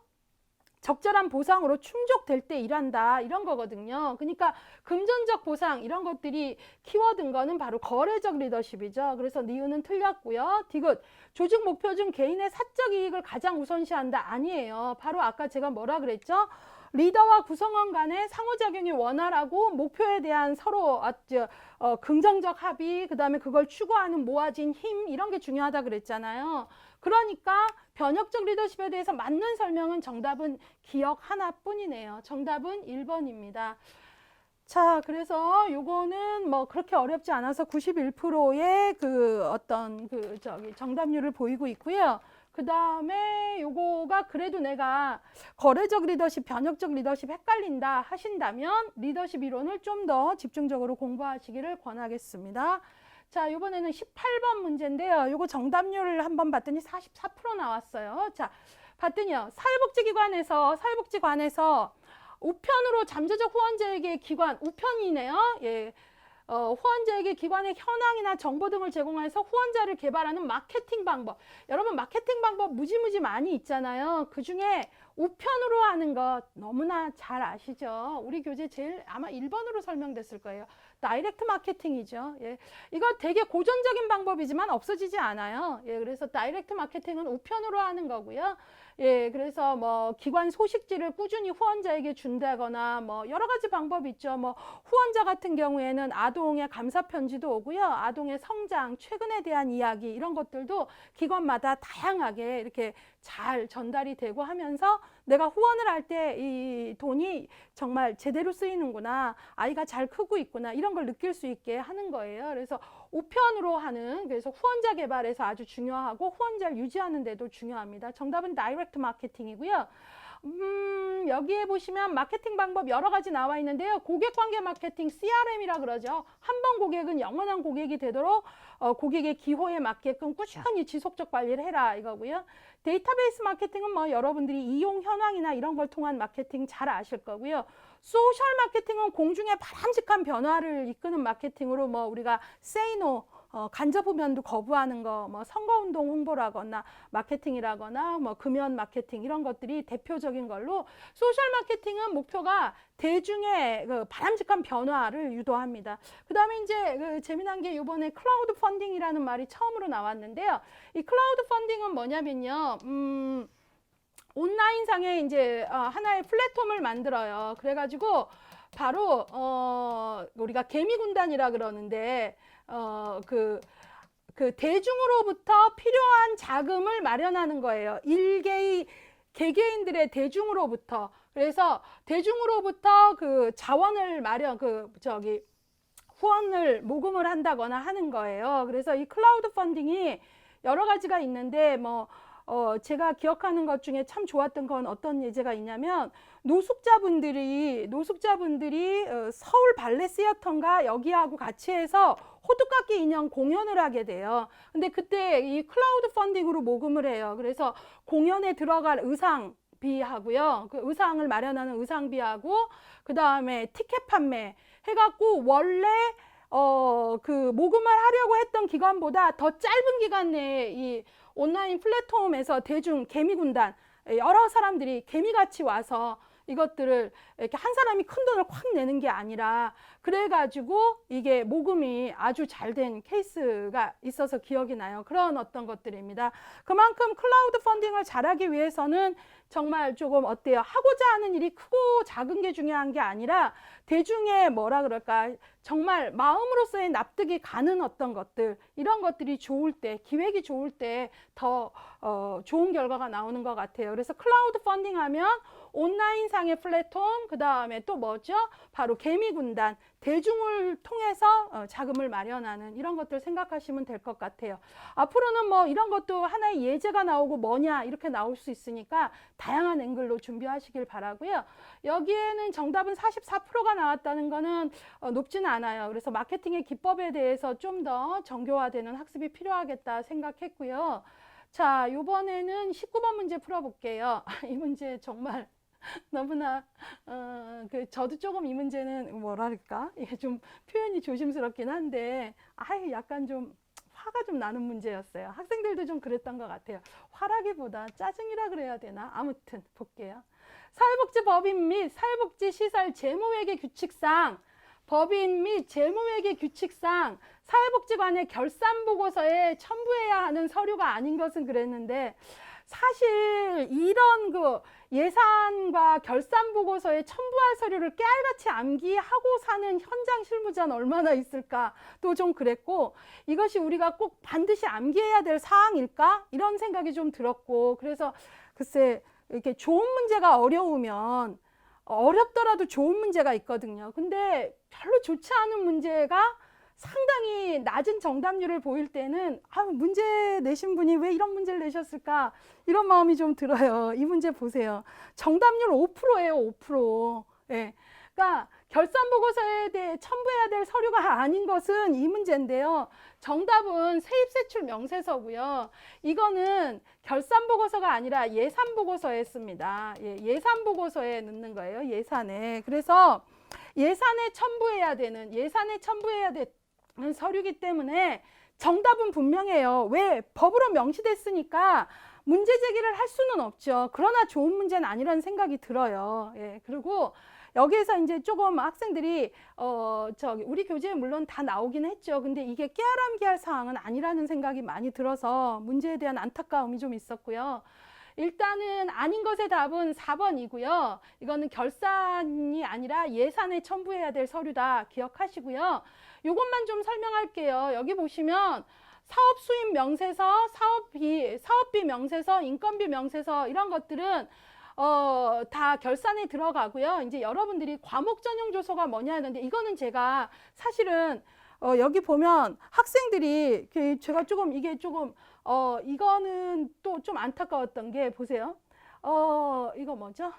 적절한 보상으로 충족될 때 일한다 이런 거거든요. 그러니까 금전적 보상 이런 것들이 키워드인 거는 바로 거래적 리더십이죠. 그래서 니은은 틀렸고요. 디귿 조직 목표 중 개인의 사적 이익을 가장 우선시한다 아니에요. 바로 아까 제가 뭐라 그랬죠? 리더와 구성원 간의 상호작용이 원활하고 목표에 대한 서로 긍정적 합의, 그 다음에 그걸 추구하는 모아진 힘 이런 게 중요하다 그랬잖아요. 그러니까 변혁적 리더십에 대해서 맞는 설명은 정답은 기억 하나뿐이네요. 정답은 1번입니다. 자, 그래서 요거는 뭐 그렇게 어렵지 않아서 91%의 정답률을 보이고 있고요. 그 다음에 요거가 그래도 내가 거래적 리더십, 변혁적 리더십 헷갈린다 하신다면 리더십 이론을 좀 더 집중적으로 공부하시기를 권하겠습니다. 자, 이번에는 18번 문제인데요. 요거 정답률을 한번 봤더니 44% 나왔어요. 자, 봤더니요. 사회복지관에서 우편으로 잠재적 후원자에게 기관, 우편이네요. 예. 후원자에게 기관의 현황이나 정보 등을 제공해서 후원자를 개발하는 마케팅 방법. 여러분 마케팅 방법 무지무지 많이 있잖아요. 그중에 우편으로 하는 것 너무나 잘 아시죠? 우리 교재 제일 아마 1번으로 설명됐을 거예요. 다이렉트 마케팅이죠. 예. 이거 되게 고전적인 방법이지만 없어지지 않아요. 예. 그래서 다이렉트 마케팅은 우편으로 하는 거고요. 예, 그래서 뭐 기관 소식지를 꾸준히 후원자에게 준다거나 뭐 여러 가지 방법이 있죠. 뭐 후원자 같은 경우에는 아동의 감사 편지도 오고요. 아동의 성장, 최근에 대한 이야기 이런 것들도 기관마다 다양하게 이렇게 잘 전달이 되고 하면서 내가 후원을 할 때 이 돈이 정말 제대로 쓰이는구나, 아이가 잘 크고 있구나 이런 걸 느낄 수 있게 하는 거예요. 그래서 우편으로 하는, 그래서 후원자 개발에서 아주 중요하고 후원자를 유지하는 데도 중요합니다. 정답은 다이렉트 마케팅이고요. 여기에 보시면 마케팅 방법 여러 가지 나와 있는데요. 고객관계 마케팅 CRM이라 그러죠. 한 번 고객은 영원한 고객이 되도록 고객의 기호에 맞게끔 꾸준히 지속적 관리를 해라 이거고요. 데이터베이스 마케팅은 뭐 여러분들이 이용 현황이나 이런 걸 통한 마케팅 잘 아실 거고요. 소셜 마케팅은 공중의 바람직한 변화를 이끄는 마케팅으로 뭐 우리가 say no, 간접 후면도 거부하는 거, 뭐 선거운동 홍보라거나 마케팅이라거나 뭐 금연 마케팅 이런 것들이 대표적인 걸로, 소셜 마케팅은 목표가 대중의 그 바람직한 변화를 유도합니다. 그 다음에 이제 그 재미난 게 이번에 클라우드 펀딩이라는 말이 처음으로 나왔는데요. 이 클라우드 펀딩은 뭐냐면요. 온라인상에 이제 하나의 플랫폼을 만들어요. 그래가지고 바로 우리가 개미군단이라 그러는데 그 대중으로부터 필요한 자금을 마련하는 거예요. 개개인들의 대중으로부터. 그래서 대중으로부터 그 자원을 후원을 모금을 한다거나 하는 거예요. 그래서 이 클라우드 펀딩이 여러 가지가 있는데 뭐 제가 기억하는 것 중에 참 좋았던 건 어떤 예제가 있냐면, 노숙자분들이 서울 발레 시어터인가 여기하고 같이 해서 호두깎이 인형 공연을 하게 돼요. 근데 그때 이 클라우드 펀딩으로 모금을 해요. 그래서 공연에 들어갈 의상비하고요. 그 의상을 마련하는 의상비하고 그 다음에 티켓 판매 해갖고 원래 그 모금을 하려고 했던 기간보다 더 짧은 기간 내에 이 온라인 플랫폼에서 대중 개미군단 여러 사람들이 개미같이 와서 이것들을 이렇게 한 사람이 큰 돈을 확 내는 게 아니라 그래가지고 이게 모금이 아주 잘 된 케이스가 있어서 기억이 나요. 그런 어떤 것들입니다. 그만큼 클라우드 펀딩을 잘하기 위해서는 정말 조금 어때요? 하고자 하는 일이 크고 작은 게 중요한 게 아니라 대중의 뭐라 그럴까, 정말 마음으로서의 납득이 가는 어떤 것들, 이런 것들이 좋을 때, 기획이 좋을 때 더 좋은 결과가 나오는 것 같아요. 그래서 클라우드 펀딩 하면 온라인상의 플랫폼, 그 다음에 또 뭐죠? 바로 개미군단, 대중을 통해서 자금을 마련하는 이런 것들 생각하시면 될 것 같아요. 앞으로는 뭐 이런 것도 하나의 예제가 나오고 뭐냐 이렇게 나올 수 있으니까 다양한 앵글로 준비하시길 바라고요. 여기에는 정답은 44%가 나왔다는 거는 높지는 않아요. 그래서 마케팅의 기법에 대해서 좀 더 정교화되는 학습이 필요하겠다 생각했고요. 자, 이번에는 19번 문제 풀어볼게요. 이 문제 정말 너무나 저도 조금 이 문제는 뭐랄까, 이게 좀 표현이 조심스럽긴 한데 약간 좀 화가 좀 나는 문제였어요. 학생들도 좀 그랬던 것 같아요. 화라기보다 짜증이라 그래야 되나? 아무튼 볼게요. 사회복지법인 및 사회복지시설 재무회계 규칙상 법인 및 재무회계 규칙상 사회복지관의 결산보고서에 첨부해야 하는 서류가 아닌 것은 그랬는데 사실 이런 그 예산과 결산보고서에 첨부할 서류를 깨알같이 암기하고 사는 현장 실무자는 얼마나 있을까 또 좀 그랬고 이것이 우리가 꼭 반드시 암기해야 될 사항일까 이런 생각이 좀 들었고 그래서 글쎄 이렇게 좋은 문제가 어려우면 어렵더라도 좋은 문제가 있거든요. 근데 별로 좋지 않은 문제가 상당히 낮은 정답률을 보일 때는 문제 내신 분이 왜 이런 문제를 내셨을까 이런 마음이 좀 들어요. 이 문제 보세요. 정답률 5%예요. 5%. 예. 그러니까 결산보고서에 대해 첨부해야 될 서류가 아닌 것은 이 문제인데요. 정답은 세입세출 명세서고요. 이거는 결산보고서가 아니라 예산보고서에 씁니다. 예산보고서에 넣는 거예요. 예산에. 그래서 예산에 첨부해야 되는 서류이기 때문에 정답은 분명해요. 왜? 법으로 명시됐으니까 문제 제기를 할 수는 없죠. 그러나 좋은 문제는 아니라는 생각이 들어요. 예, 그리고 여기에서 이제 조금 학생들이 우리 교재에 물론 다 나오긴 했죠. 근데 이게 깨알암기할 사항은 아니라는 생각이 많이 들어서 문제에 대한 안타까움이 좀 있었고요. 일단은 아닌 것의 답은 4번이고요. 이거는 결산이 아니라 예산에 첨부해야 될 서류다. 기억하시고요. 이것만 좀 설명할게요. 여기 보시면 사업 수입 명세서, 사업비 명세서, 인건비 명세서 이런 것들은 다 결산에 들어가고요. 이제 여러분들이 과목 전용 조서가 뭐냐 하는데 이거는 제가 사실은 여기 보면 학생들이 제가 조금 이게 조금 이거는 또 좀 안타까웠던 게 보세요. 이거 뭐죠?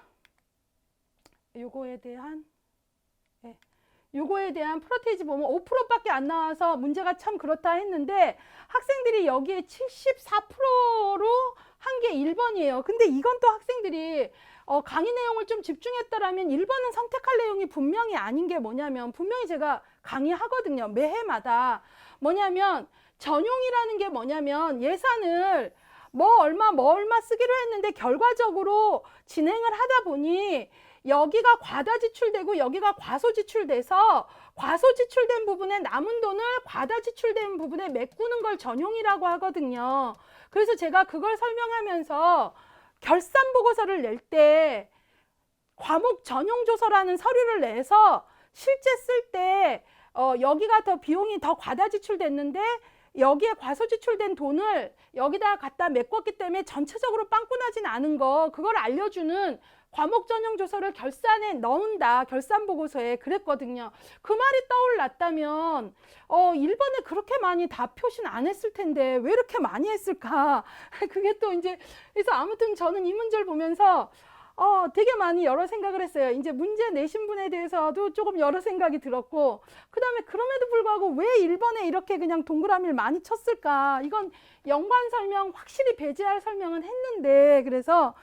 요거에 대한 프로테이지 보면 5%밖에 안 나와서 문제가 참 그렇다 했는데 학생들이 여기에 74%로 한 게 1번이에요. 근데 이건 또 학생들이 강의 내용을 좀 집중했더라면 1번은 선택할 내용이 분명히 아닌 게 뭐냐면 분명히 제가 강의하거든요. 매해마다. 뭐냐면 전용이라는 게 뭐냐면 예산을 뭐 얼마 쓰기로 했는데 결과적으로 진행을 하다 보니 여기가 과다 지출되고 여기가 과소 지출돼서 과소 지출된 부분에 남은 돈을 과다 지출된 부분에 메꾸는 걸 전용이라고 하거든요. 그래서 제가 그걸 설명하면서 결산 보고서를 낼 때 과목 전용 조서라는 서류를 내서 실제 쓸 때 여기가 더 비용이 더 과다 지출됐는데 여기에 과소 지출된 돈을 여기다 갖다 메꿨기 때문에 전체적으로 빵꾸나진 않은 거 그걸 알려주는 과목 전용 조서를 결산에 넣는다. 결산 보고서에 그랬거든요. 그 말이 떠올랐다면 1번에 그렇게 많이 다 표시는 안 했을 텐데 왜 이렇게 많이 했을까? 그게 또 이제 그래서 아무튼 저는 이 문제를 보면서 되게 많이 여러 생각을 했어요. 이제 문제 내신 분에 대해서도 조금 여러 생각이 들었고 그 다음에 그럼에도 불구하고 왜 1번에 이렇게 그냥 동그라미를 많이 쳤을까? 이건 연관 설명 확실히 배제할 설명은 했는데 그래서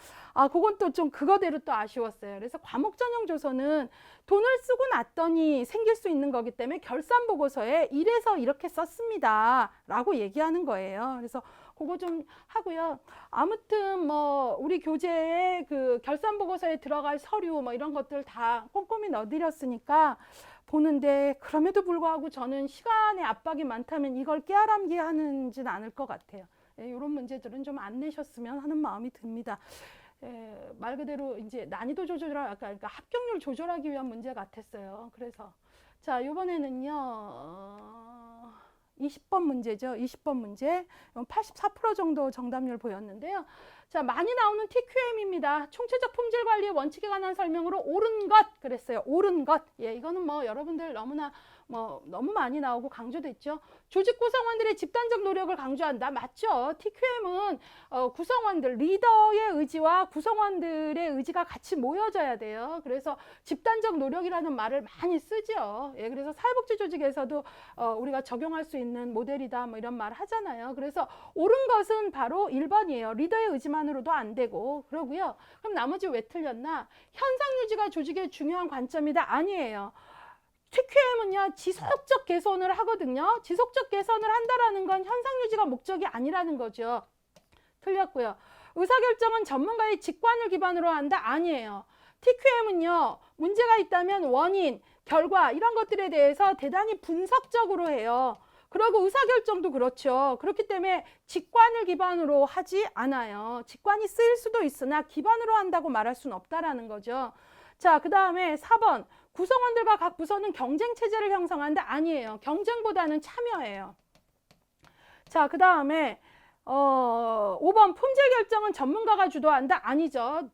그건 또 좀 그거대로 또 아쉬웠어요. 그래서 과목 전용 조서는 돈을 쓰고 났더니 생길 수 있는 거기 때문에 결산 보고서에 이래서 이렇게 썼습니다. 라고 얘기하는 거예요. 그래서 그거 좀 하고요. 아무튼 뭐 우리 교재에 그 결산 보고서에 들어갈 서류 뭐 이런 것들 다 꼼꼼히 넣어드렸으니까 보는데 그럼에도 불구하고 저는 시간의 압박이 많다면 이걸 깨알암기 하는지는 않을 것 같아요. 이런 문제들은 좀 안 내셨으면 하는 마음이 듭니다. 말 그대로 이제 난이도 조절을 그러니까 합격률 조절하기 위한 문제 같았어요. 그래서 자 이번에는요 20번 문제죠. 20번 문제 84% 정도 정답률 보였는데요. 자 많이 나오는 TQM입니다. 총체적 품질 관리의 원칙에 관한 설명으로 옳은 것 그랬어요. 옳은 것. 이거는 뭐 여러분들 너무나 너무 많이 나오고 강조됐죠. 조직 구성원들의 집단적 노력을 강조한다. 맞죠? TQM은 구성원들, 리더의 의지와 구성원들의 의지가 같이 모여져야 돼요. 그래서 집단적 노력이라는 말을 많이 쓰죠. 그래서 사회복지 조직에서도 우리가 적용할 수 있는 모델이다. 뭐 이런 말 하잖아요. 그래서 옳은 것은 바로 1번이에요. 리더의 의지만으로도 안 되고 그러고요. 그럼 나머지 왜 틀렸나? 현상 유지가 조직의 중요한 관점이다. 아니에요. TQM은요 지속적 개선을 하거든요. 지속적 개선을 한다라는 건 현상 유지가 목적이 아니라는 거죠. 틀렸고요. 의사결정은 전문가의 직관을 기반으로 한다? 아니에요. TQM은요, 문제가 있다면 원인, 결과 이런 것들에 대해서 대단히 분석적으로 해요. 그리고 의사결정도 그렇죠. 그렇기 때문에 직관을 기반으로 하지 않아요. 직관이 쓰일 수도 있으나 기반으로 한다고 말할 수는 없다라는 거죠. 자, 그 다음에 4번. 구성원들과 각 부서는 경쟁 체제를 형성하는데 아니에요. 경쟁보다는 참여예요. 자, 그 다음에 5번. 품질 결정은 전문가가 주도한다? 아니죠.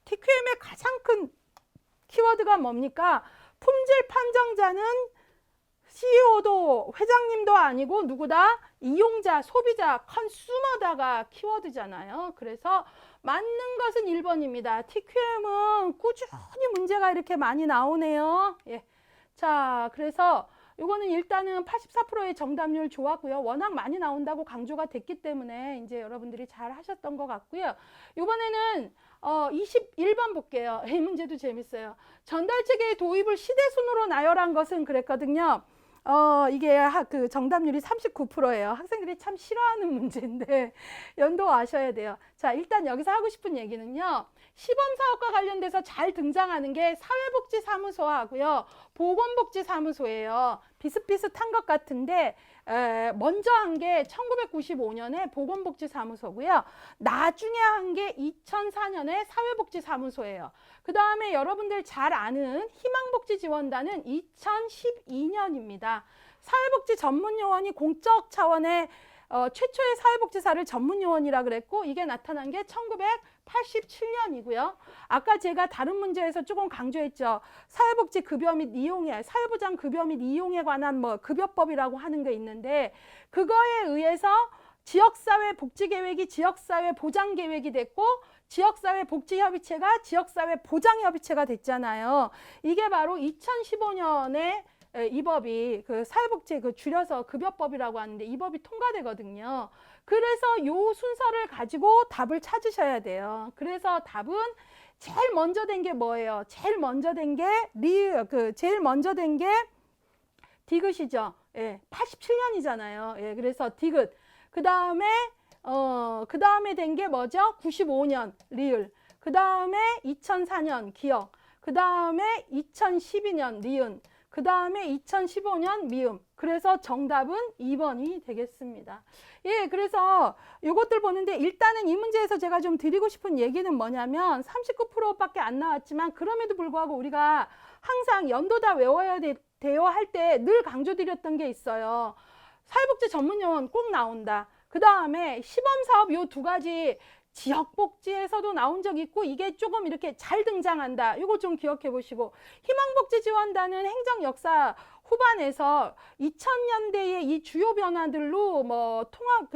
TQM의 가장 큰 키워드가 뭡니까? 품질 판정자는 CEO도 회장님도 아니고 누구다? 이용자, 소비자, 컨슈머다가 키워드잖아요. 그래서 맞는 것은 1번입니다. TQM은 꾸준히 문제가 이렇게 많이 나오네요. 예. 자, 그래서 이거는 일단은 84%의 정답률 좋았고요. 워낙 많이 나온다고 강조가 됐기 때문에 이제 여러분들이 잘 하셨던 것 같고요. 이번에는 21번 볼게요. 이 문제도 재밌어요. 전달체계의 도입을 시대순으로 나열한 것은 그랬거든요. 이게 그 정답률이 39%예요. 학생들이 참 싫어하는 문제인데 연도아셔야 돼요. 자, 일단 여기서 하고 싶은 얘기는요. 시범사업과 관련돼서 잘 등장하는 게 사회복지사무소하고요. 보건복지사무소예요. 비슷비슷한 것 같은데 먼저 한 게 1995년에 보건복지사무소고요. 나중에 한 게 2004년에 사회복지사무소예요. 그 다음에 여러분들 잘 아는 희망복지지원단은 2012년입니다. 사회복지 전문요원이 공적 차원의 최초의 사회복지사를 전문요원이라 그랬고 이게 나타난 게 1987년이고요. 아까 제가 다른 문제에서 조금 강조했죠. 사회복지 급여 및 이용에, 사회보장 급여 및 이용에 관한 뭐 급여법이라고 하는 게 있는데 그거에 의해서 지역사회 복지계획이 지역사회 보장계획이 됐고 지역사회 복지협의체가 지역사회 보장협의체가 됐잖아요. 이게 바로 2015년에 이 법이 그 사회복지 그 줄여서 급여법이라고 하는데 이 법이 통과되거든요. 그래서 요 순서를 가지고 답을 찾으셔야 돼요. 그래서 답은 제일 먼저 된 게 뭐예요? 제일 먼저 된 게 디귿이죠. 예, 87년이잖아요. 예, 그래서 디귿. 그 다음에 된 게 뭐죠? 95년 리을. 그 다음에 2004년 기억. 그 다음에 2012년 니은. 그 다음에 2015년 미음. 그래서 정답은 2번이 되겠습니다. 예, 그래서 이것들 보는데 일단은 이 문제에서 제가 좀 드리고 싶은 얘기는 뭐냐면 39%밖에 안 나왔지만 그럼에도 불구하고 우리가 항상 연도 다 외워야 돼요 할 때 늘 강조드렸던 게 있어요. 사회복지 전문용어는 꼭 나온다. 그 다음에 시범사업 요 두 가지 지역복지에서도 나온 적 있고 이게 조금 이렇게 잘 등장한다. 이거 좀 기억해 보시고 희망복지지원단은 행정 역사 후반에서 2000년대의 이 주요 변화들로 뭐 통합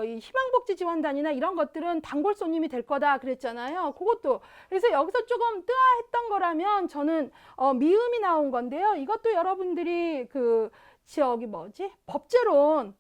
이 희망복지지원단이나 이런 것들은 단골 손님이 될 거다 그랬잖아요. 그것도 그래서 여기서 조금 뜨아했던 거라면 저는 미음이 나온 건데요. 이것도 여러분들이 저기 법제론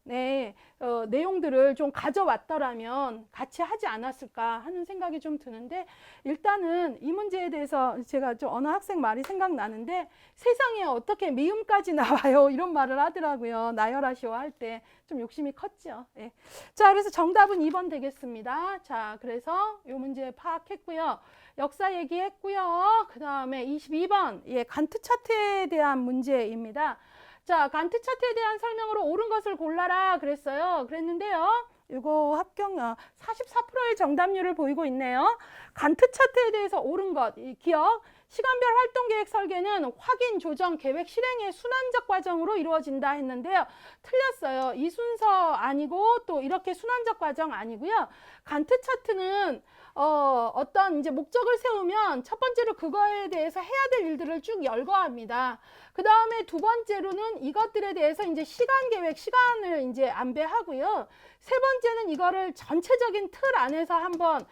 내용들을 좀 가져왔더라면 같이 하지 않았을까 하는 생각이 좀 드는데 일단은 이 문제에 대해서 제가 좀 어느 학생 말이 생각나는데 세상에 어떻게 미음까지 나와요 이런 말을 하더라고요. 나열하시오 할 때 좀 욕심이 컸죠. 예. 자, 그래서 정답은 2번 되겠습니다. 자, 그래서 이 문제 파악했고요. 역사 얘기했고요. 그 다음에 22번 간트 차트에 대한 문제입니다. 자, 간트 차트에 대한 설명으로 옳은 것을 골라라 그랬어요. 그랬는데요. 이거 합격 44%의 정답률을 보이고 있네요. 간트 차트에 대해서 옳은 것, 기억. 시간별 활동계획 설계는 확인, 조정, 계획, 실행의 순환적 과정으로 이루어진다 했는데요. 틀렸어요. 이 순서 아니고 또 이렇게 순환적 과정 아니고요. 간트 차트는 어떤 이제 목적을 세우면 첫 번째로 그거에 대해서 해야 될 일들을 쭉 열거합니다. 그 다음에 두 번째로는 이것들에 대해서 이제 시간 계획, 시간을 이제 안배하고요. 세 번째는 이거를 전체적인 틀 안에서 한번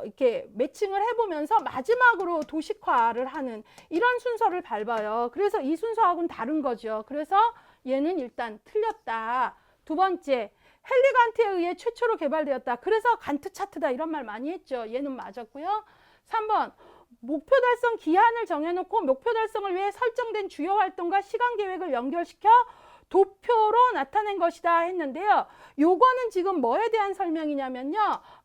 이렇게 매칭을 해보면서 마지막으로 도식화를 하는 이런 순서를 밟아요. 그래서 이 순서하고는 다른 거죠. 그래서 얘는 일단 틀렸다. 두 번째, 헨리 간트에 의해 최초로 개발되었다. 그래서 간트 차트다 이런 말 많이 했죠. 얘는 맞았고요. 3번, 목표 달성 기한을 정해놓고 목표 달성을 위해 설정된 주요 활동과 시간 계획을 연결시켜 도표로 나타낸 것이다 했는데요. 요거는 지금 뭐에 대한 설명이냐면요.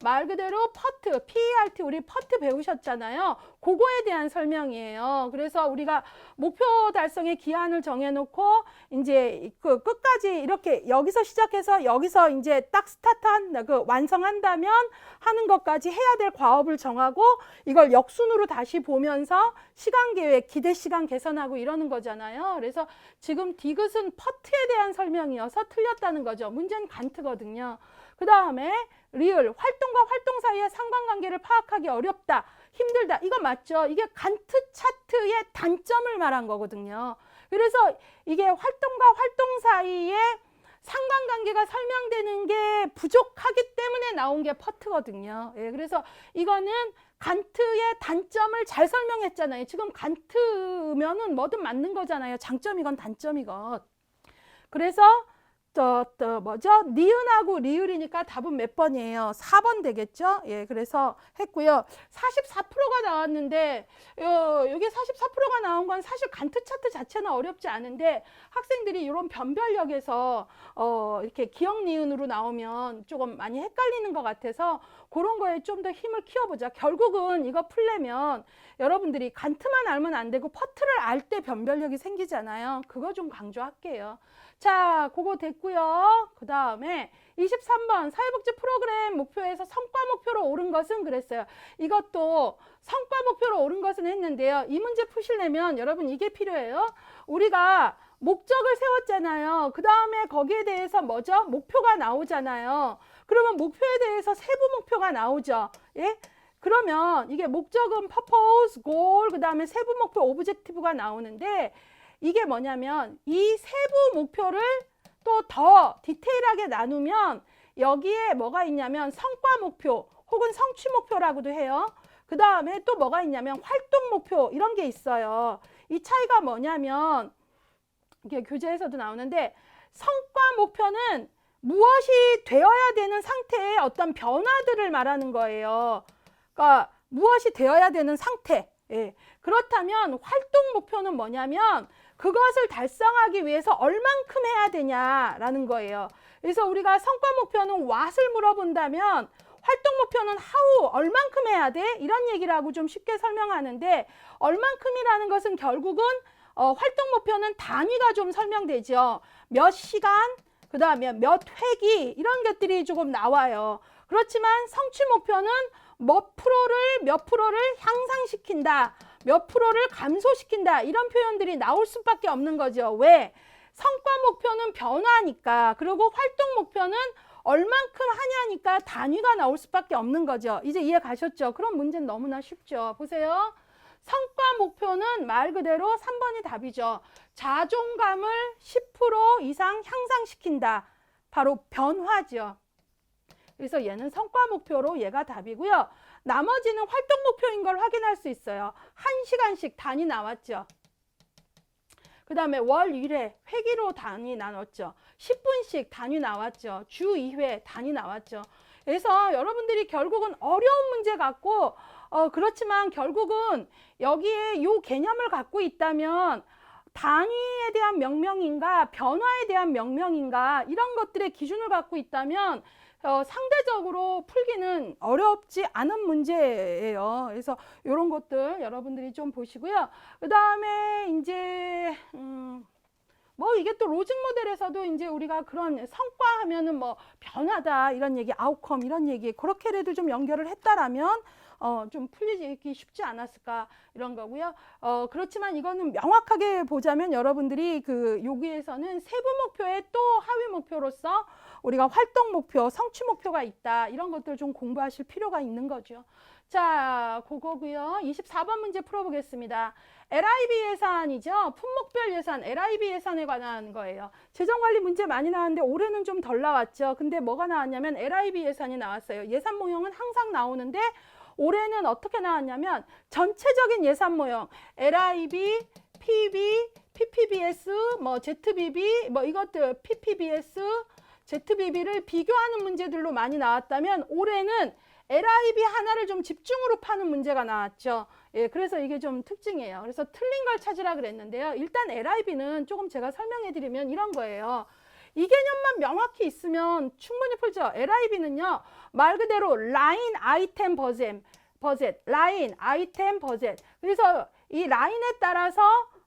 말 그대로 퍼트, PERT 우리 퍼트 배우셨잖아요. 그거에 대한 설명이에요. 그래서 우리가 목표 달성의 기한을 정해놓고 이제 그 끝까지 이렇게 여기서 시작해서 여기서 이제 딱 스타트한 그 완성한다면 하는 것까지 해야 될 과업을 정하고 이걸 역순으로 다시 보면서 시간 계획, 기대 시간 개선하고 이러는 거잖아요. 그래서 지금 디귿은 퍼트에 대한 설명이어서 틀렸다는 거죠. 문제는 간트거든요. 그 다음에 리을, 활동과 활동 사이의 상관관계를 파악하기 어렵다, 힘들다. 이거 맞죠? 이게 간트 차트의 단점을 말한 거거든요. 그래서 이게 활동과 활동 사이에 상관관계가 설명되는 게 부족하기 때문에 나온 게 퍼트거든요. 예, 그래서 이거는 간트의 단점을 잘 설명했잖아요. 지금 간트면은 뭐든 맞는 거잖아요. 장점이건 단점이건. 그래서 뭐죠? 니은하고 리을이니까 답은 몇 번이에요? 4번 되겠죠? 예, 그래서 했고요. 44%가 나왔는데 여기 44%가 나온 건 사실 간트 차트 자체는 어렵지 않은데 학생들이 이런 변별력에서 이렇게 기억 니은으로 나오면 조금 많이 헷갈리는 것 같아서 그런 거에 좀 더 힘을 키워보자. 결국은 이거 풀려면 여러분들이 간트만 알면 안 되고 퍼트를 알 때 변별력이 생기잖아요. 그거 좀 강조할게요. 자, 그거 됐고요. 그 다음에 23번 사회복지 프로그램 목표에서 성과 목표로 오른 것은 그랬어요. 이것도 성과 목표로 오른 것은 했는데요. 이 문제 푸시려면 여러분 이게 필요해요. 우리가 목적을 세웠잖아요. 그 다음에 거기에 대해서 뭐죠? 목표가 나오잖아요. 그러면 목표에 대해서 세부 목표가 나오죠. 예? 그러면 이게 목적은 purpose, goal, 그 다음에 세부 목표, objective가 나오는데 이게 뭐냐면 이 세부 목표를 또 더 디테일하게 나누면 여기에 뭐가 있냐면 성과 목표 혹은 성취 목표라고도 해요. 그 다음에 또 뭐가 있냐면 활동 목표 이런 게 있어요. 이 차이가 뭐냐면 이게 교재에서도 나오는데 성과 목표는 무엇이 되어야 되는 상태의 어떤 변화들을 말하는 거예요. 그러니까 무엇이 되어야 되는 상태. 예. 그렇다면 활동 목표는 뭐냐면 그것을 달성하기 위해서 얼만큼 해야 되냐라는 거예요. 그래서 우리가 성과 목표는 what을 물어본다면 활동 목표는 how, 얼만큼 해야 돼? 이런 얘기를 하고 좀 쉽게 설명하는데 얼만큼이라는 것은 결국은 활동 목표는 단위가 좀 설명되죠. 몇 시간, 그 다음에 몇 회기 이런 것들이 조금 나와요. 그렇지만 성취 목표는 몇 프로를 향상시킨다, 몇 프로를 감소시킨다 이런 표현들이 나올 수밖에 없는 거죠. 왜? 성과 목표는 변화니까, 그리고 활동 목표는 얼만큼 하냐니까 단위가 나올 수밖에 없는 거죠. 이제 이해 가셨죠? 그럼 문제는 너무나 쉽죠. 보세요. 성과 목표는 말 그대로 3번이 답이죠. 자존감을 10% 이상 향상시킨다. 바로 변화죠. 그래서 얘는 성과 목표로 얘가 답이고요. 나머지는 활동 목표인 걸 확인할 수 있어요. 1시간씩 단위 나왔죠. 그 다음에 월 1회 회기로 단위 나눴죠. 10분씩 단위 나왔죠. 주 2회 단위 나왔죠. 그래서 여러분들이 결국은 어려운 문제 갖고 그렇지만 결국은 여기에 요 개념을 갖고 있다면 단위에 대한 명명인가 변화에 대한 명명인가 이런 것들의 기준을 갖고 있다면 상대적으로 풀기는 어렵지 않은 문제예요. 그래서 이런 것들 여러분들이 좀 보시고요. 그 다음에 이제 뭐 이게 또 로직 모델에서도 이제 우리가 그런 성과 하면은 뭐 변화다 이런 얘기, 아웃컴 이런 얘기 그렇게라도 좀 연결을 했다라면 좀 풀리기 쉽지 않았을까 이런 거고요. 그렇지만 이거는 명확하게 보자면 여러분들이 그 여기에서는 세부 목표의 또 하위 목표로서 우리가 활동 목표, 성취 목표가 있다. 이런 것들 좀 공부하실 필요가 있는 거죠. 자, 그거고요. 24번 문제 풀어보겠습니다. LIB 예산이죠. 품목별 예산, LIB 예산에 관한 거예요. 재정관리 문제 많이 나왔는데 올해는 좀 덜 나왔죠. 근데 뭐가 나왔냐면 LIB 예산이 나왔어요. 예산 모형은 항상 나오는데 올해는 어떻게 나왔냐면 전체적인 예산 모형 LIB, PB, PPBS, 뭐 ZBB, 뭐 이것들 PPBS, ZBB를 비교하는 문제들로 많이 나왔다면 올해는 LIB 하나를 좀 집중으로 파는 문제가 나왔죠. 예, 그래서 이게 좀 특징이에요. 그래서 틀린 걸 찾으라 그랬는데요. 일단 LIB는 조금 제가 설명해 드리면 이런 거예요. 이 개념만 명확히 있으면 충분히 풀죠. LIB는요, 말 그대로 라인 아이템 버젯, 라인 아이템 버젯. 그래서 이 라인에 따라서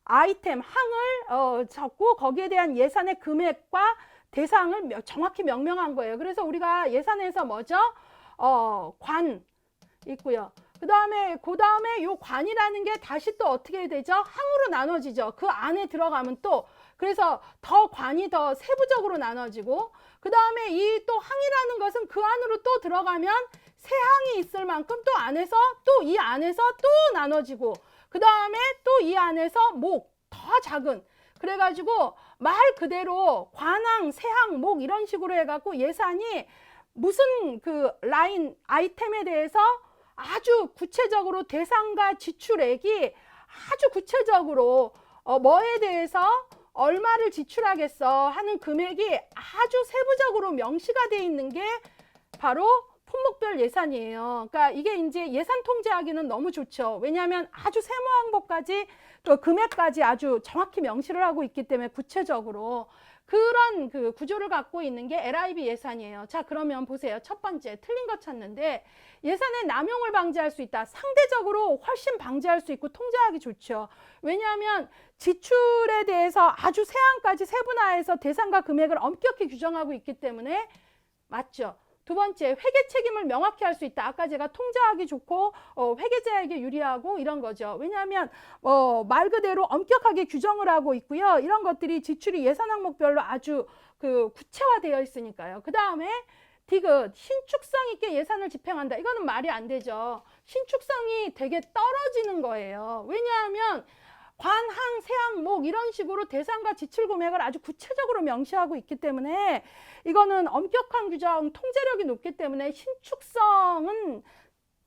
아이템 항을 적고 거기에 대한 예산의 금액과 대상을 정확히 명명한 거예요. 그래서 우리가 예산에서 뭐죠? 관 있고요. 그 다음에 요 관이라는 게 다시 또 어떻게 되죠? 항으로 나눠지죠. 그 안에 들어가면 또 그래서 더 관이 더 세부적으로 나눠지고, 그 다음에 이 또 항이라는 것은 그 안으로 또 들어가면 세 항이 있을 만큼 또 안에서 또 이 안에서 또 나눠지고, 그 다음에 또 이 안에서 목 더 작은, 그래가지고 말 그대로 관항, 세항, 목 이런 식으로 해갖고 예산이 무슨 그 라인 아이템에 대해서 아주 구체적으로 대상과 지출액이 아주 구체적으로 뭐에 대해서 얼마를 지출하겠어 하는 금액이 아주 세부적으로 명시가 되어 있는 게 바로 품목별 예산이에요. 그러니까 이게 이제 예산 통제하기는 너무 좋죠. 왜냐하면 아주 세무 항목까지 또 금액까지 아주 정확히 명시를 하고 있기 때문에 구체적으로 그런 그 구조를 갖고 있는 게 LIB 예산이에요. 자, 그러면 보세요. 첫 번째 틀린 거 찾는데, 예산의 남용을 방지할 수 있다. 상대적으로 훨씬 방지할 수 있고 통제하기 좋죠. 왜냐하면 지출에 대해서 아주 세항까지 세분화해서 대상과 금액을 엄격히 규정하고 있기 때문에 맞죠. 두 번째, 회계 책임을 명확히 할 수 있다. 아까 제가 통제하기 좋고 회계자에게 유리하고 이런 거죠. 왜냐하면 말 그대로 엄격하게 규정을 하고 있고요. 이런 것들이 지출이 예산 항목별로 아주 그 구체화되어 있으니까요. 그 다음에 디귿, 신축성 있게 예산을 집행한다. 이거는 말이 안 되죠. 신축성이 되게 떨어지는 거예요. 왜냐하면 관항, 세항, 목 이런 식으로 대상과 지출 금액을 아주 구체적으로 명시하고 있기 때문에 이거는 엄격한 규정, 통제력이 높기 때문에 신축성은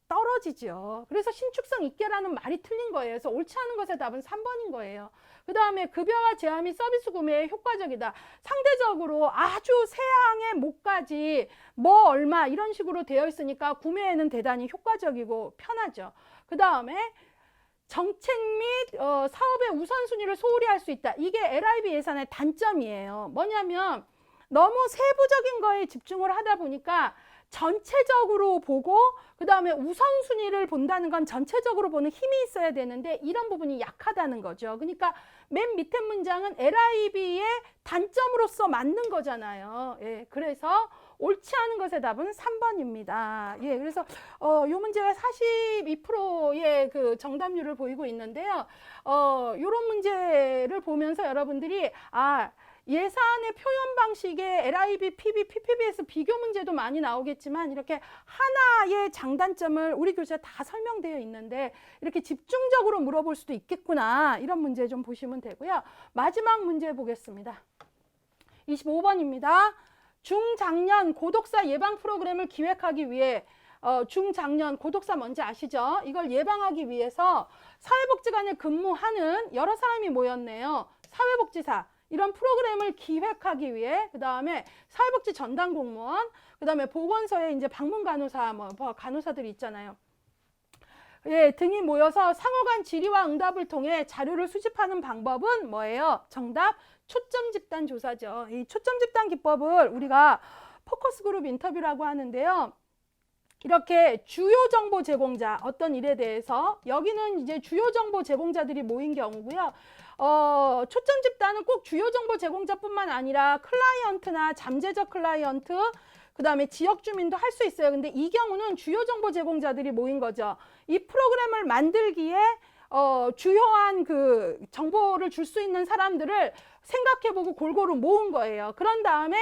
떨어지죠. 그래서 신축성 있게라는 말이 틀린 거예요. 그래서 옳지 않은 것의 답은 3번인 거예요. 그 다음에 급여와 제한 및 서비스 구매에 효과적이다. 상대적으로 아주 세항의 목까지 뭐 얼마 이런 식으로 되어 있으니까 구매에는 대단히 효과적이고 편하죠. 그 다음에 정책 및 사업의 우선순위를 소홀히 할 수 있다. 이게 LIB 예산의 단점이에요. 뭐냐면 너무 세부적인 거에 집중을 하다 보니까 전체적으로 보고 그 다음에 우선순위를 본다는 건 전체적으로 보는 힘이 있어야 되는데 이런 부분이 약하다는 거죠. 그러니까 맨 밑에 문장은 LIB의 단점으로서 맞는 거잖아요. 예, 그래서 옳지 않은 것의 답은 3번입니다. 예, 그래서 요 문제가 42%의 그 정답률을 보이고 있는데요. 요런 문제를 보면서 여러분들이 예산의 표현 방식의 LIB, PB, PPB에서 비교 문제도 많이 나오겠지만 이렇게 하나의 장단점을 우리 교재에 다 설명되어 있는데 이렇게 집중적으로 물어볼 수도 있겠구나. 이런 문제 좀 보시면 되고요. 마지막 문제 보겠습니다. 25번입니다. 중장년 고독사 예방 프로그램을 기획하기 위해 중장년 고독사 뭔지 아시죠? 이걸 예방하기 위해서 사회복지관에 근무하는 여러 사람이 모였네요. 사회복지사 이런 프로그램을 기획하기 위해 그 다음에 사회복지 전담 공무원, 그 다음에 보건소에 이제 방문 간호사, 간호사들이 있잖아요. 예, 등이 모여서 상호간 질의와 응답을 통해 자료를 수집하는 방법은 뭐예요? 정답, 초점 집단 조사죠. 이 초점 집단 기법을 우리가 포커스 그룹 인터뷰라고 하는데요. 이렇게 주요 정보 제공자, 어떤 일에 대해서 여기는 이제 주요 정보 제공자들이 모인 경우고요. 초점 집단은 꼭 주요 정보 제공자뿐만 아니라 클라이언트나 잠재적 클라이언트, 그 다음에 지역 주민도 할 수 있어요. 근데 이 경우는 주요 정보 제공자들이 모인 거죠. 이 프로그램을 만들기에 주요한 그 정보를 줄 수 있는 사람들을 생각해보고 골고루 모은 거예요. 그런 다음에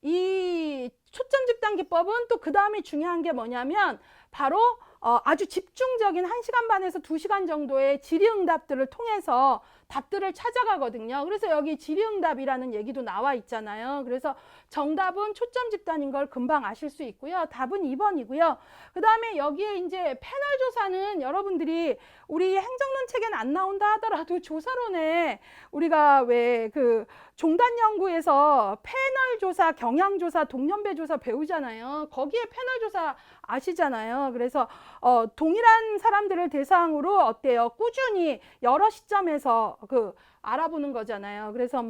이 초점 집단 기법은 또 그 다음에 중요한 게 뭐냐면 바로 아주 집중적인 1시간 반에서 2시간 정도의 질의응답들을 통해서 답들을 찾아가거든요. 그래서 여기 질의응답이라는 얘기도 나와 있잖아요. 그래서 정답은 초점 집단인 걸 금방 아실 수 있고요. 답은 2번이고요. 그 다음에 여기에 이제 패널 조사는 여러분들이 우리 행정론 책엔 안 나온다 하더라도 조사론에 우리가 왜 그 종단 연구에서 패널 조사, 경향 조사, 동년배 조사 배우잖아요. 거기에 패널 조사 아시잖아요. 그래서 동일한 사람들을 대상으로 어때요? 꾸준히 여러 시점에서 알아보는 거잖아요. 그래서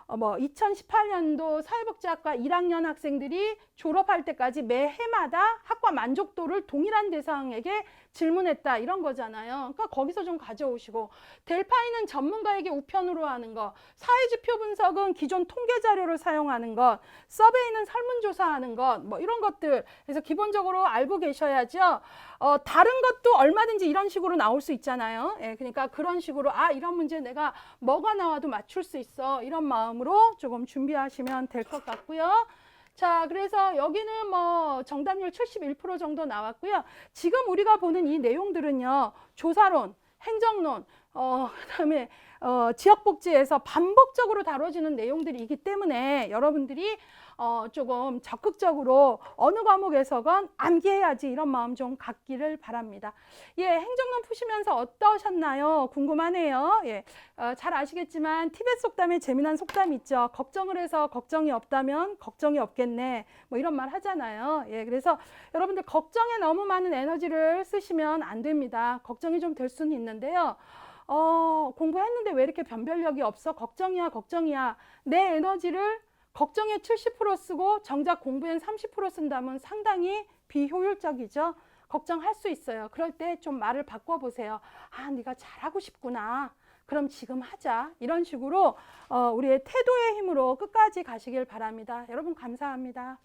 2018년도 사회복지학과 1학년 학생들이 졸업할 때까지 매 해마다 학과 만족도를 동일한 대상에게 질문했다 이런 거잖아요. 그러니까 거기서 좀 가져오시고, 델파이는 전문가에게 우편으로 하는 거, 사회지표 분석은 기존 통계 자료를 사용하는 것, 서베이는 설문조사하는 것, 뭐 이런 것들. 그래서 기본적으로 알고 계셔야죠. 다른 것도 얼마든지 이런 식으로 나올 수 있잖아요. 예, 그러니까 그런 식으로 이런 문제 내가 뭐가 나와도 맞출 수 있어, 이런 마음으로 조금 준비하시면 될 것 같고요. 자, 그래서 여기는 뭐 정답률 71% 정도 나왔고요. 지금 우리가 보는 이 내용들은요, 조사론, 행정론, 그다음에 지역복지에서 반복적으로 다뤄지는 내용들이기 때문에 여러분들이 조금 적극적으로 어느 과목에서건 암기해야지 이런 마음 좀 갖기를 바랍니다. 예, 행정론 푸시면서 어떠셨나요? 궁금하네요. 예, 잘 아시겠지만 티벳 속담에 재미난 속담 있죠. 걱정을 해서 걱정이 없다면 걱정이 없겠네. 뭐 이런 말 하잖아요. 예, 그래서 여러분들 걱정에 너무 많은 에너지를 쓰시면 안 됩니다. 걱정이 좀 될 수는 있는데요. 공부했는데 왜 이렇게 변별력이 없어? 걱정이야, 걱정이야. 내 에너지를 걱정에 70% 쓰고 정작 공부엔 30% 쓴다면 상당히 비효율적이죠. 걱정할 수 있어요. 그럴 때 좀 말을 바꿔보세요. 네가 잘하고 싶구나. 그럼 지금 하자. 이런 식으로 우리의 태도의 힘으로 끝까지 가시길 바랍니다. 여러분 감사합니다.